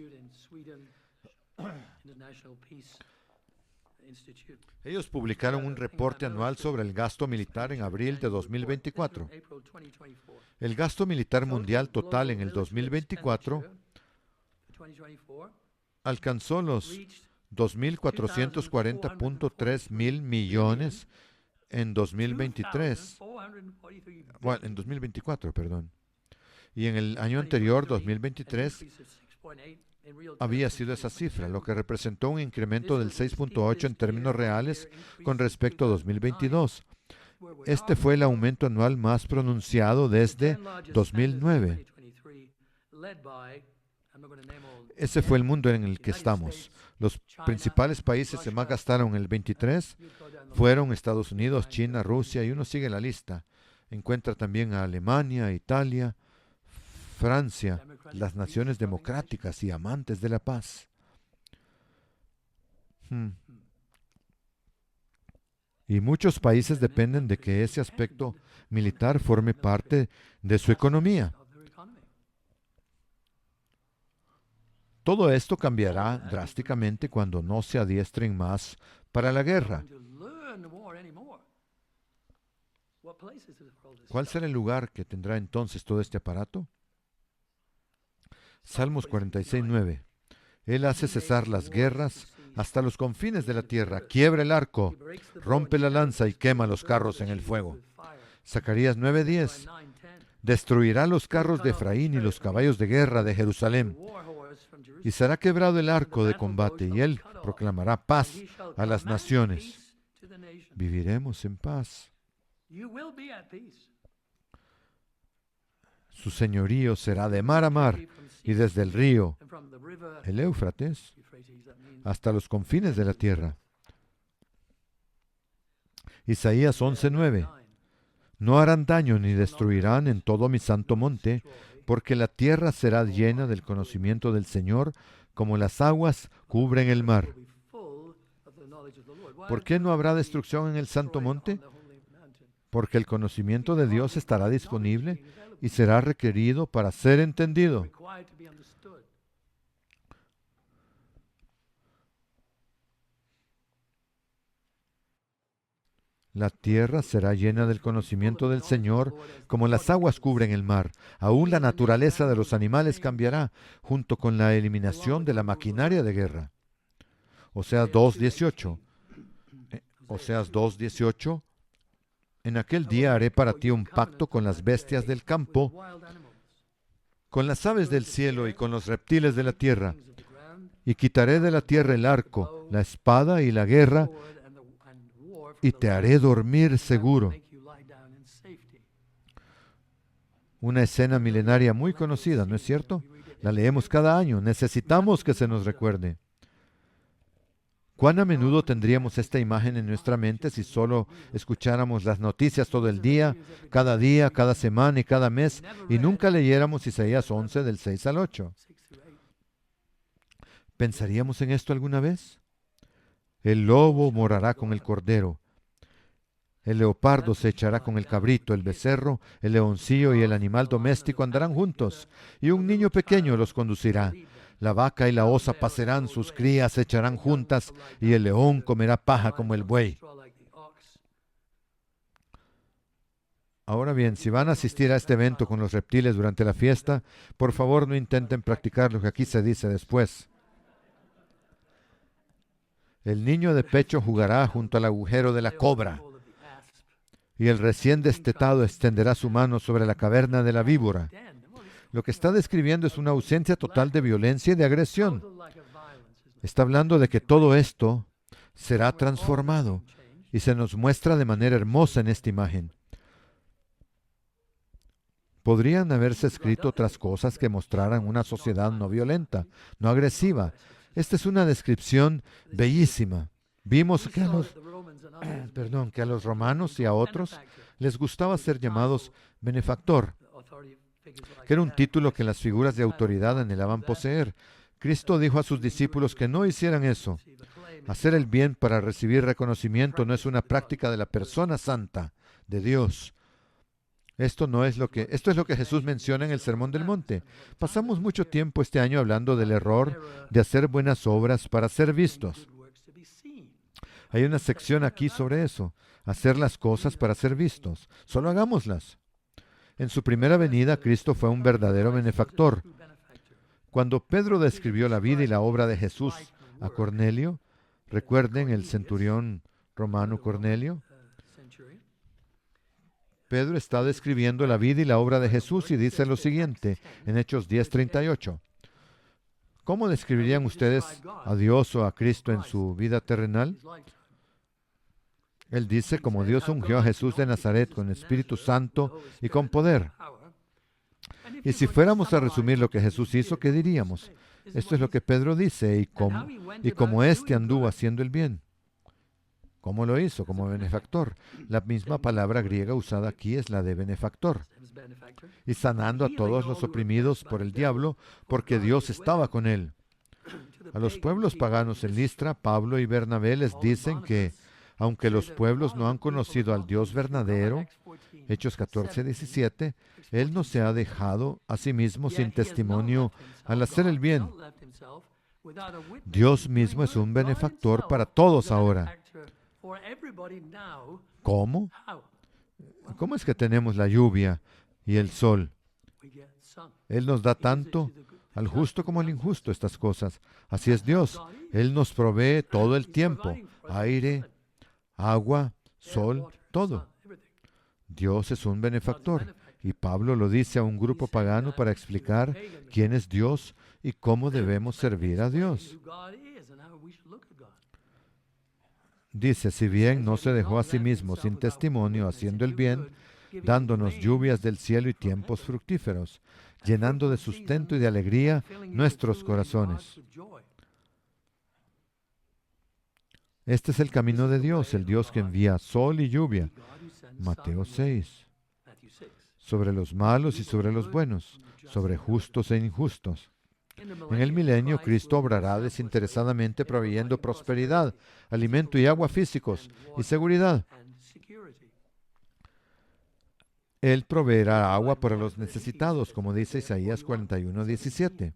Ellos publicaron un reporte anual sobre el gasto militar en abril de 2024. El gasto militar mundial total en el 2024 alcanzó los 2.440.3 mil millones en 2023. Bueno, en 2024, perdón. Y en el año anterior, 2023, había sido esa cifra, lo que representó un incremento del 6.8 en términos reales con respecto a 2022. Este fue el aumento anual más pronunciado desde 2009. Ese fue el mundo en el que estamos. Los principales países que más gastaron en el 23 fueron Estados Unidos, China, Rusia, y uno sigue la lista. Encuentra también a Alemania, Italia, Francia, las naciones democráticas y amantes de la paz. Y muchos países dependen de que ese aspecto militar forme parte de su economía. Todo esto cambiará drásticamente cuando no se adiestren más para la guerra. ¿Cuál será el lugar que tendrá entonces todo este aparato? Salmos 46:9. Él hace cesar las guerras hasta los confines de la tierra, quiebra el arco, rompe la lanza y quema los carros en el fuego. Zacarías 9:10. Destruirá los carros de Efraín y los caballos de guerra de Jerusalén. Y será quebrado el arco de combate, y él proclamará paz a las naciones. Viviremos en paz. Su señorío será de mar a mar, y desde el río, el Éufrates, hasta los confines de la tierra. Isaías 11:9. No harán daño ni destruirán en todo mi santo monte, porque la tierra será llena del conocimiento del Señor, como las aguas cubren el mar. ¿Por qué no habrá destrucción en el santo monte? Porque el conocimiento de Dios estará disponible y será requerido para ser entendido. La tierra será llena del conocimiento del Señor, como las aguas cubren el mar. Aún la naturaleza de los animales cambiará, junto con la eliminación de la maquinaria de guerra. Oseas 2:18. Oseas 2:18. En aquel día haré para ti un pacto con las bestias del campo, con las aves del cielo y con los reptiles de la tierra, y quitaré de la tierra el arco, la espada y la guerra, y te haré dormir seguro. Una escena milenaria muy conocida, ¿no es cierto? La leemos cada año. Necesitamos que se nos recuerde. ¿Cuán a menudo tendríamos esta imagen en nuestra mente si solo escucháramos las noticias todo el día, cada semana y cada mes, y nunca leyéramos Isaías 11 del 6 al 8? ¿Pensaríamos en esto alguna vez? El lobo morará con el cordero. El leopardo se echará con el cabrito, el becerro, el leoncillo y el animal doméstico andarán juntos, y un niño pequeño los conducirá. La vaca y la osa pasarán, sus crías se echarán juntas, y el león comerá paja como el buey. Ahora bien, si van a asistir a este evento con los reptiles durante la fiesta, por favor no intenten practicar lo que aquí se dice después. El niño de pecho jugará junto al agujero de la cobra, y el recién destetado extenderá su mano sobre la caverna de la víbora. Lo que está describiendo es una ausencia total de violencia y de agresión. Está hablando de que todo esto será transformado y se nos muestra de manera hermosa en esta imagen. Podrían haberse escrito otras cosas que mostraran una sociedad no violenta, no agresiva. Esta es una descripción bellísima. Vimos que que a los romanos y a otros les gustaba ser llamados benefactor, que era un título que las figuras de autoridad anhelaban poseer. Cristo dijo a sus discípulos que no hicieran eso. Hacer el bien para recibir reconocimiento no es una práctica de la persona santa de Dios. Esto es lo que Jesús menciona en el Sermón del Monte. Pasamos mucho tiempo este año hablando del error de hacer buenas obras para ser vistos. Hay una sección aquí sobre eso. Hacer las cosas para ser vistos. Solo hagámoslas. En su primera venida, Cristo fue un verdadero benefactor. Cuando Pedro describió la vida y la obra de Jesús a Cornelio, recuerden el centurión romano Cornelio, Pedro está describiendo la vida y la obra de Jesús y dice lo siguiente en Hechos 10:38. ¿Cómo describirían ustedes a Dios o a Cristo en su vida terrenal? Él dice, como Dios ungió a Jesús de Nazaret con Espíritu Santo y con poder. Y si fuéramos a resumir lo que Jesús hizo, ¿qué diríamos? Esto es lo que Pedro dice, y como éste anduvo haciendo el bien. ¿Cómo lo hizo? Como benefactor. La misma palabra griega usada aquí es la de benefactor. Y sanando a todos los oprimidos por el diablo, porque Dios estaba con él. A los pueblos paganos en Listra, Pablo y Bernabé les dicen que, aunque los pueblos no han conocido al Dios verdadero, Hechos 14:17, Él no se ha dejado a sí mismo sin testimonio al hacer el bien. Dios mismo es un benefactor para todos ahora. ¿Cómo? ¿Cómo es que tenemos la lluvia y el sol? Él nos da tanto al justo como al injusto estas cosas. Así es Dios. Él nos provee todo el tiempo. Aire, agua, sol, todo. Dios es un benefactor. Y Pablo lo dice a un grupo pagano para explicar quién es Dios y cómo debemos servir a Dios. Dice, si bien no se dejó a sí mismo sin testimonio haciendo el bien, dándonos lluvias del cielo y tiempos fructíferos, llenando de sustento y de alegría nuestros corazones. Este es el camino de Dios, el Dios que envía sol y lluvia. Mateo 6. Sobre los malos y sobre los buenos, sobre justos e injustos. En el milenio, Cristo obrará desinteresadamente proveyendo prosperidad, alimento y agua físicos y seguridad. Él proveerá agua para los necesitados, como dice Isaías 41:17.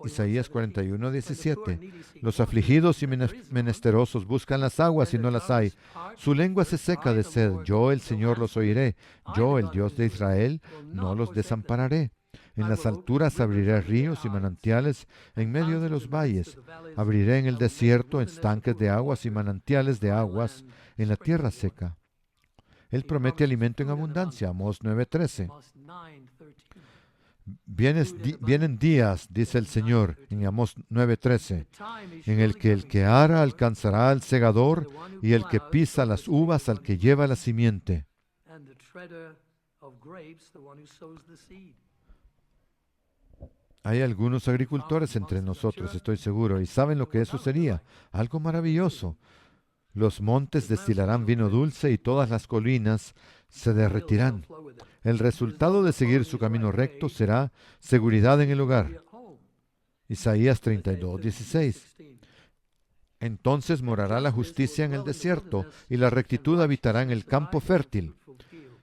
Isaías 41:17. Los afligidos y menesterosos buscan las aguas y no las hay. Su lengua se seca de sed. Yo, el Señor, los oiré. Yo, el Dios de Israel, no los desampararé. En las alturas abriré ríos y manantiales en medio de los valles. Abriré en el desierto estanques de aguas y manantiales de aguas en la tierra seca. Él promete alimento en abundancia. Amós 9:13. Vienen días, dice el Señor en Amós 9:13, en el que ara alcanzará al segador y el que pisa las uvas al que lleva la simiente. Hay algunos agricultores entre nosotros, estoy seguro, y saben lo que eso sería. Algo maravilloso. Los montes destilarán vino dulce y todas las colinas se derretirán. El resultado de seguir su camino recto será seguridad en el hogar. Isaías 32:16. Entonces morará la justicia en el desierto y la rectitud habitará en el campo fértil.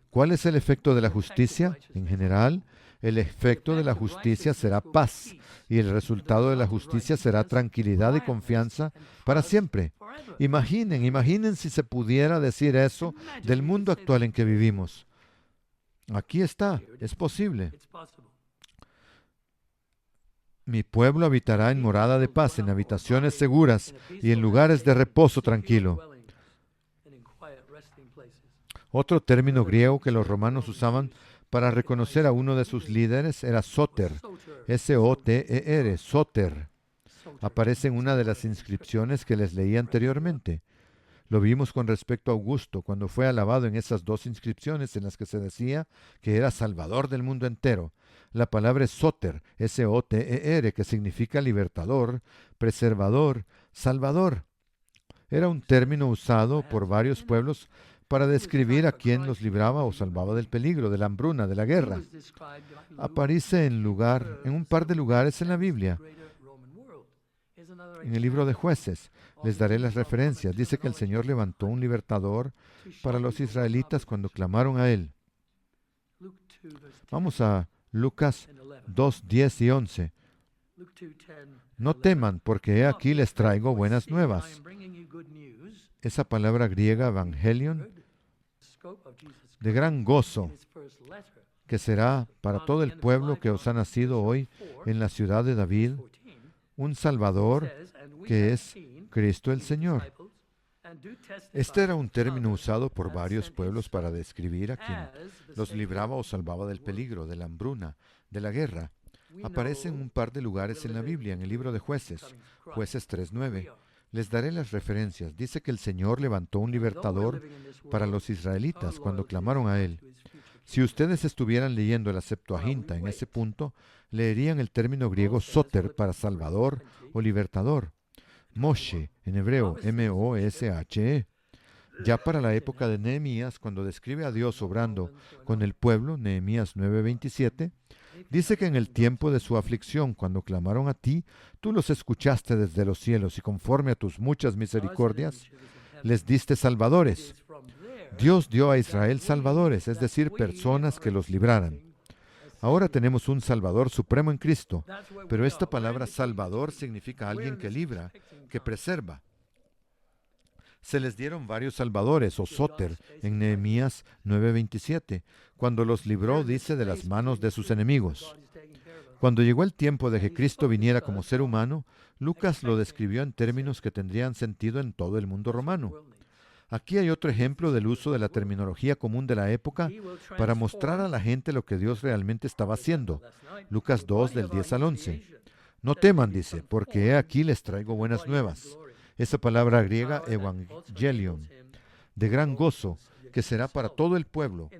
¿Cuál es el efecto de la justicia? En general, el efecto de la justicia será paz y el resultado de la justicia será tranquilidad y confianza para siempre. Imaginen si se pudiera decir eso del mundo actual en que vivimos. Aquí está, es posible. Mi pueblo habitará en morada de paz, en habitaciones seguras y en lugares de reposo tranquilo. Otro término griego que los romanos usaban para reconocer a uno de sus líderes era Soter, S-O-T-E-R, Soter. Aparece en una de las inscripciones que les leí anteriormente. Lo vimos con respecto a Augusto, cuando fue alabado en esas dos inscripciones en las que se decía que era Salvador del mundo entero. La palabra es Soter, S-O-T-E-R, que significa libertador, preservador, salvador. Era un término usado por varios pueblos para describir a quien los libraba o salvaba del peligro, de la hambruna, de la guerra. Aparece en un par de lugares en la Biblia. En el libro de Jueces, les daré las referencias. Dice que el Señor levantó un libertador para los israelitas cuando clamaron a Él. Vamos a Lucas 2, 10 y 11. No teman, porque he aquí les traigo buenas nuevas. Esa palabra griega, evangelion, de gran gozo, que será para todo el pueblo que os ha nacido hoy en la ciudad de David, un Salvador que es Cristo el Señor. Este era un término usado por varios pueblos para describir a quien los libraba o salvaba del peligro, de la hambruna, de la guerra. Aparece en un par de lugares en la Biblia, en el libro de Jueces, Jueces 3:9. Les daré las referencias. Dice que el Señor levantó un libertador para los israelitas cuando clamaron a Él. Si ustedes estuvieran leyendo la Septuaginta en ese punto, leerían el término griego soter para salvador o libertador. Moshe, en hebreo, M-O-S-H-E. Ya para la época de Nehemías, cuando describe a Dios obrando con el pueblo, Nehemías 9:27, dice que en el tiempo de su aflicción, cuando clamaron a ti, tú los escuchaste desde los cielos y conforme a tus muchas misericordias, les diste salvadores. Dios dio a Israel salvadores, es decir, personas que los libraran. Ahora tenemos un Salvador supremo en Cristo, pero esta palabra Salvador significa alguien que libra, que preserva. Se les dieron varios salvadores, o soter, en Nehemías 9:27, cuando los libró, dice, de las manos de sus enemigos. Cuando llegó el tiempo de que Cristo viniera como ser humano, Lucas lo describió en términos que tendrían sentido en todo el mundo romano. Aquí hay otro ejemplo del uso de la terminología común de la época para mostrar a la gente lo que Dios realmente estaba haciendo. Lucas 2, del 10 al 11. No teman, dice, porque he aquí les traigo buenas nuevas. Esa palabra griega, evangelion, de gran gozo, que será para todo el pueblo,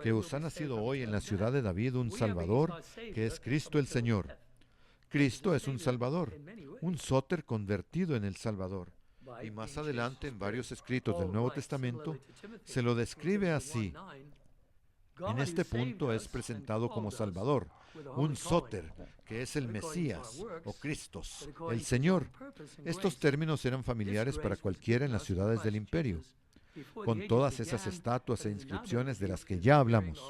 que os ha nacido hoy en la ciudad de David un Salvador, que es Cristo el Señor. Cristo es un Salvador, un soter convertido en el Salvador. Y más adelante, en varios escritos del Nuevo Testamento, se lo describe así. En este punto es presentado como Salvador, un soter, que es el Mesías o Cristos, el Señor. Estos términos eran familiares para cualquiera en las ciudades del imperio, con todas esas estatuas e inscripciones de las que ya hablamos.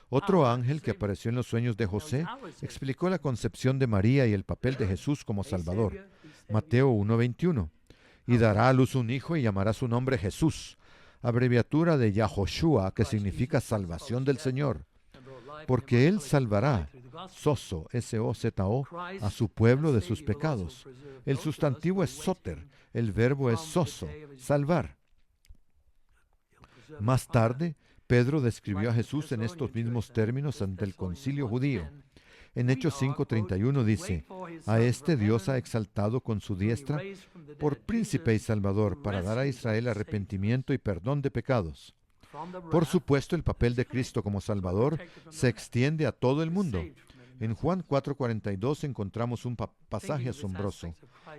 Otro ángel que apareció en los sueños de José explicó la concepción de María y el papel de Jesús como Salvador. Mateo 1:21. Y dará a luz un hijo y llamará su nombre Jesús, abreviatura de Yahoshua, que significa salvación del Señor, porque Él salvará, soso, S-O-Z-O, a su pueblo de sus pecados. El sustantivo es soter, el verbo es soso, salvar. Más tarde, Pedro describió a Jesús en estos mismos términos ante el concilio judío. En Hechos 5:31 dice, a este Dios ha exaltado con su diestra por príncipe y salvador para dar a Israel arrepentimiento y perdón de pecados. Por supuesto, el papel de Cristo como Salvador se extiende a todo el mundo. En Juan 4:42 encontramos un pasaje asombroso.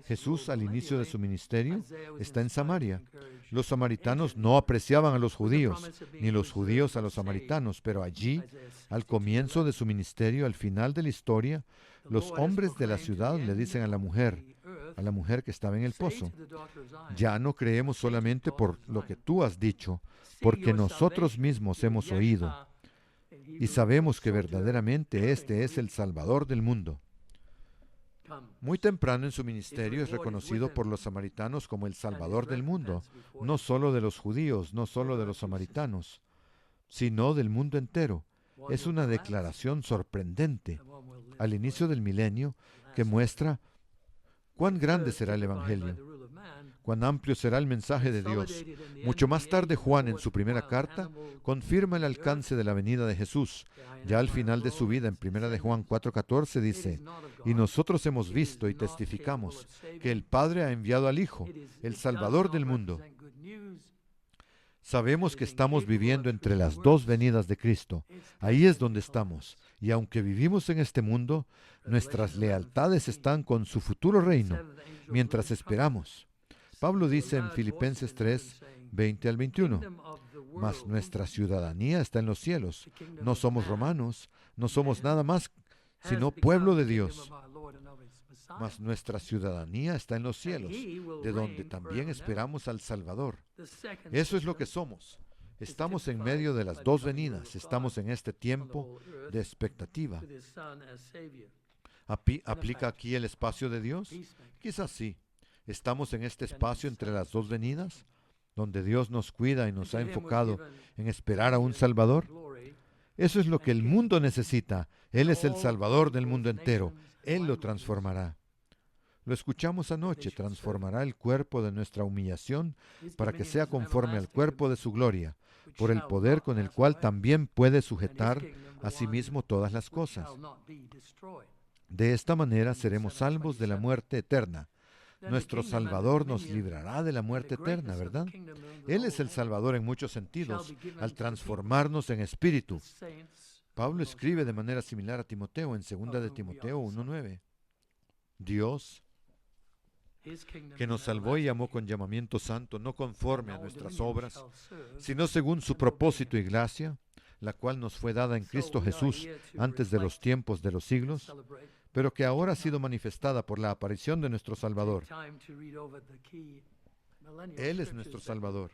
Jesús, al inicio de su ministerio, está en Samaria. Los samaritanos no apreciaban a los judíos, ni los judíos a los samaritanos, pero allí, al comienzo de su ministerio, al final de la historia, los hombres de la ciudad le dicen a la mujer que estaba en el pozo, ya no creemos solamente por lo que tú has dicho, porque nosotros mismos hemos oído y sabemos que verdaderamente este es el Salvador del mundo. Muy temprano en su ministerio es reconocido por los samaritanos como el Salvador del mundo, no solo de los judíos, no solo de los samaritanos, sino del mundo entero. Es una declaración sorprendente. Al inicio del milenio, que muestra cuán grande será el Evangelio, cuán amplio será el mensaje de Dios. Mucho más tarde, Juan, en su primera carta, confirma el alcance de la venida de Jesús. Ya al final de su vida, en 1 de Juan 4:14, dice: y nosotros hemos visto y testificamos que el Padre ha enviado al Hijo, el Salvador del mundo. Sabemos que estamos viviendo entre las dos venidas de Cristo. Ahí es donde estamos. Y aunque vivimos en este mundo, nuestras lealtades están con su futuro reino, mientras esperamos. Pablo dice en Filipenses 3, 20 al 21, mas nuestra ciudadanía está en los cielos. No somos romanos, no somos nada más sino pueblo de Dios. Mas nuestra ciudadanía está en los cielos, de donde también esperamos al Salvador. Eso es lo que somos. Estamos en medio de las dos venidas. Estamos en este tiempo de expectativa. ¿Aplica aquí el espacio de Dios? Quizás sí. Estamos en este espacio entre las dos venidas, donde Dios nos cuida y nos ha enfocado en esperar a un Salvador. Eso es lo que el mundo necesita. Él es el Salvador del mundo entero. Él lo transformará. Lo escuchamos anoche, transformará el cuerpo de nuestra humillación para que sea conforme al cuerpo de su gloria, por el poder con el cual también puede sujetar a sí mismo todas las cosas. De esta manera seremos salvos de la muerte eterna. Nuestro Salvador nos librará de la muerte eterna, ¿verdad? Él es el Salvador en muchos sentidos, al transformarnos en espíritu. Pablo escribe de manera similar a Timoteo en 2 de Timoteo 1:9. Dios, que nos salvó y llamó con llamamiento santo, no conforme a nuestras obras, sino según su propósito y gracia, la cual nos fue dada en Cristo Jesús antes de los tiempos de los siglos, pero que ahora ha sido manifestada por la aparición de nuestro Salvador. Él es nuestro Salvador.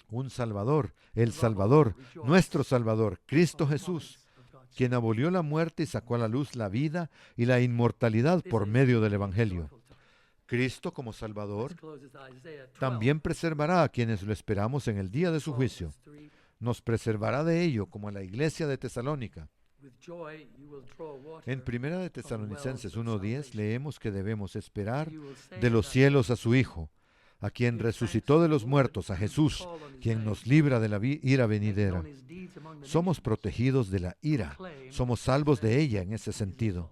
Un Salvador, el Salvador, nuestro Salvador, Cristo Jesús, quien abolió la muerte y sacó a la luz la vida y la inmortalidad por medio del Evangelio. Cristo, como Salvador, también preservará a quienes lo esperamos en el día de su juicio. Nos preservará de ello, como a la iglesia de Tesalónica. En 1 de Tesalonicenses 1:10 leemos que debemos esperar de los cielos a su Hijo, a quien resucitó de los muertos, a Jesús, quien nos libra de la ira venidera. Somos protegidos de la ira, somos salvos de ella en ese sentido.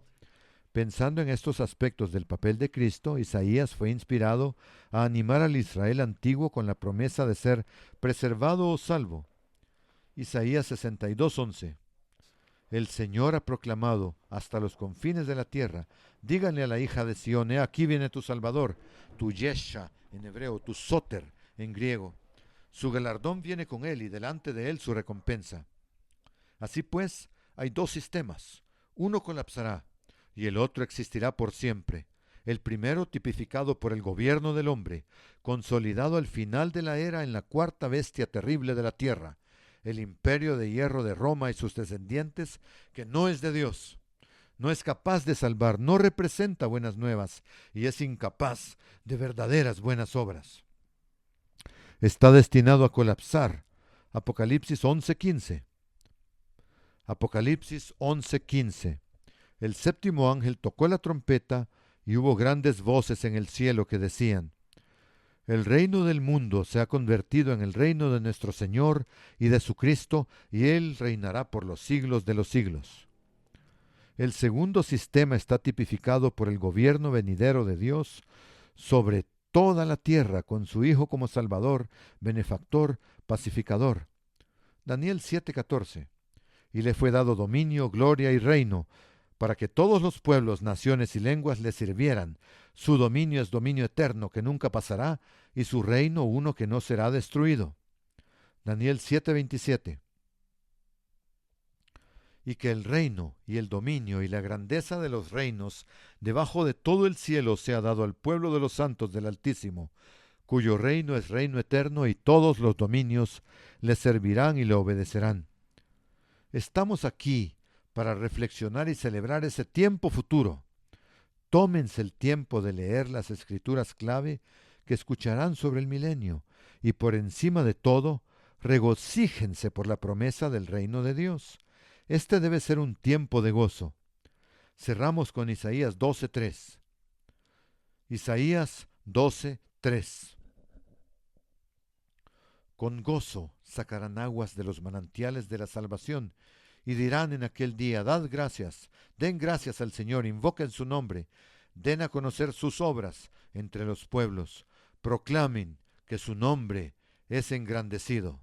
Pensando en estos aspectos del papel de Cristo, Isaías fue inspirado a animar al Israel antiguo con la promesa de ser preservado o salvo. Isaías 62:11. El Señor ha proclamado hasta los confines de la tierra: díganle a la hija de Sión, aquí viene tu Salvador, tu Yesha en hebreo, tu Soter en griego. Su galardón viene con él y delante de él su recompensa. Así pues, hay dos sistemas. Uno colapsará y el otro existirá por siempre. El primero tipificado por el gobierno del hombre, consolidado al final de la era en la cuarta bestia terrible de la tierra, el imperio de hierro de Roma y sus descendientes, que no es de Dios, no es capaz de salvar, no representa buenas nuevas y es incapaz de verdaderas buenas obras. Está destinado a colapsar. Apocalipsis 11:15. Apocalipsis 11:15. El séptimo ángel tocó la trompeta y hubo grandes voces en el cielo que decían: el reino del mundo se ha convertido en el reino de nuestro Señor y de su Cristo, y Él reinará por los siglos de los siglos. El segundo sistema está tipificado por el gobierno venidero de Dios sobre toda la tierra, con su Hijo como Salvador, benefactor, pacificador. Daniel 7:14. Y le fue dado dominio, gloria y reino, para que todos los pueblos, naciones y lenguas le sirvieran. Su dominio es dominio eterno que nunca pasará, y su reino uno que no será destruido. Daniel 7:27. Y que el reino y el dominio y la grandeza de los reinos debajo de todo el cielo sea dado al pueblo de los santos del Altísimo, cuyo reino es reino eterno y todos los dominios le servirán y le obedecerán. Estamos aquí para reflexionar y celebrar ese tiempo futuro. Tómense el tiempo de leer las escrituras clave que escucharán sobre el milenio y por encima de todo, regocíjense por la promesa del reino de Dios. Este debe ser un tiempo de gozo. Cerramos con Isaías 12:3. Isaías 12:3. Con gozo sacarán aguas de los manantiales de la salvación, y dirán en aquel día: dad gracias, den gracias al Señor, invoquen su nombre, den a conocer sus obras entre los pueblos, proclamen que su nombre es engrandecido.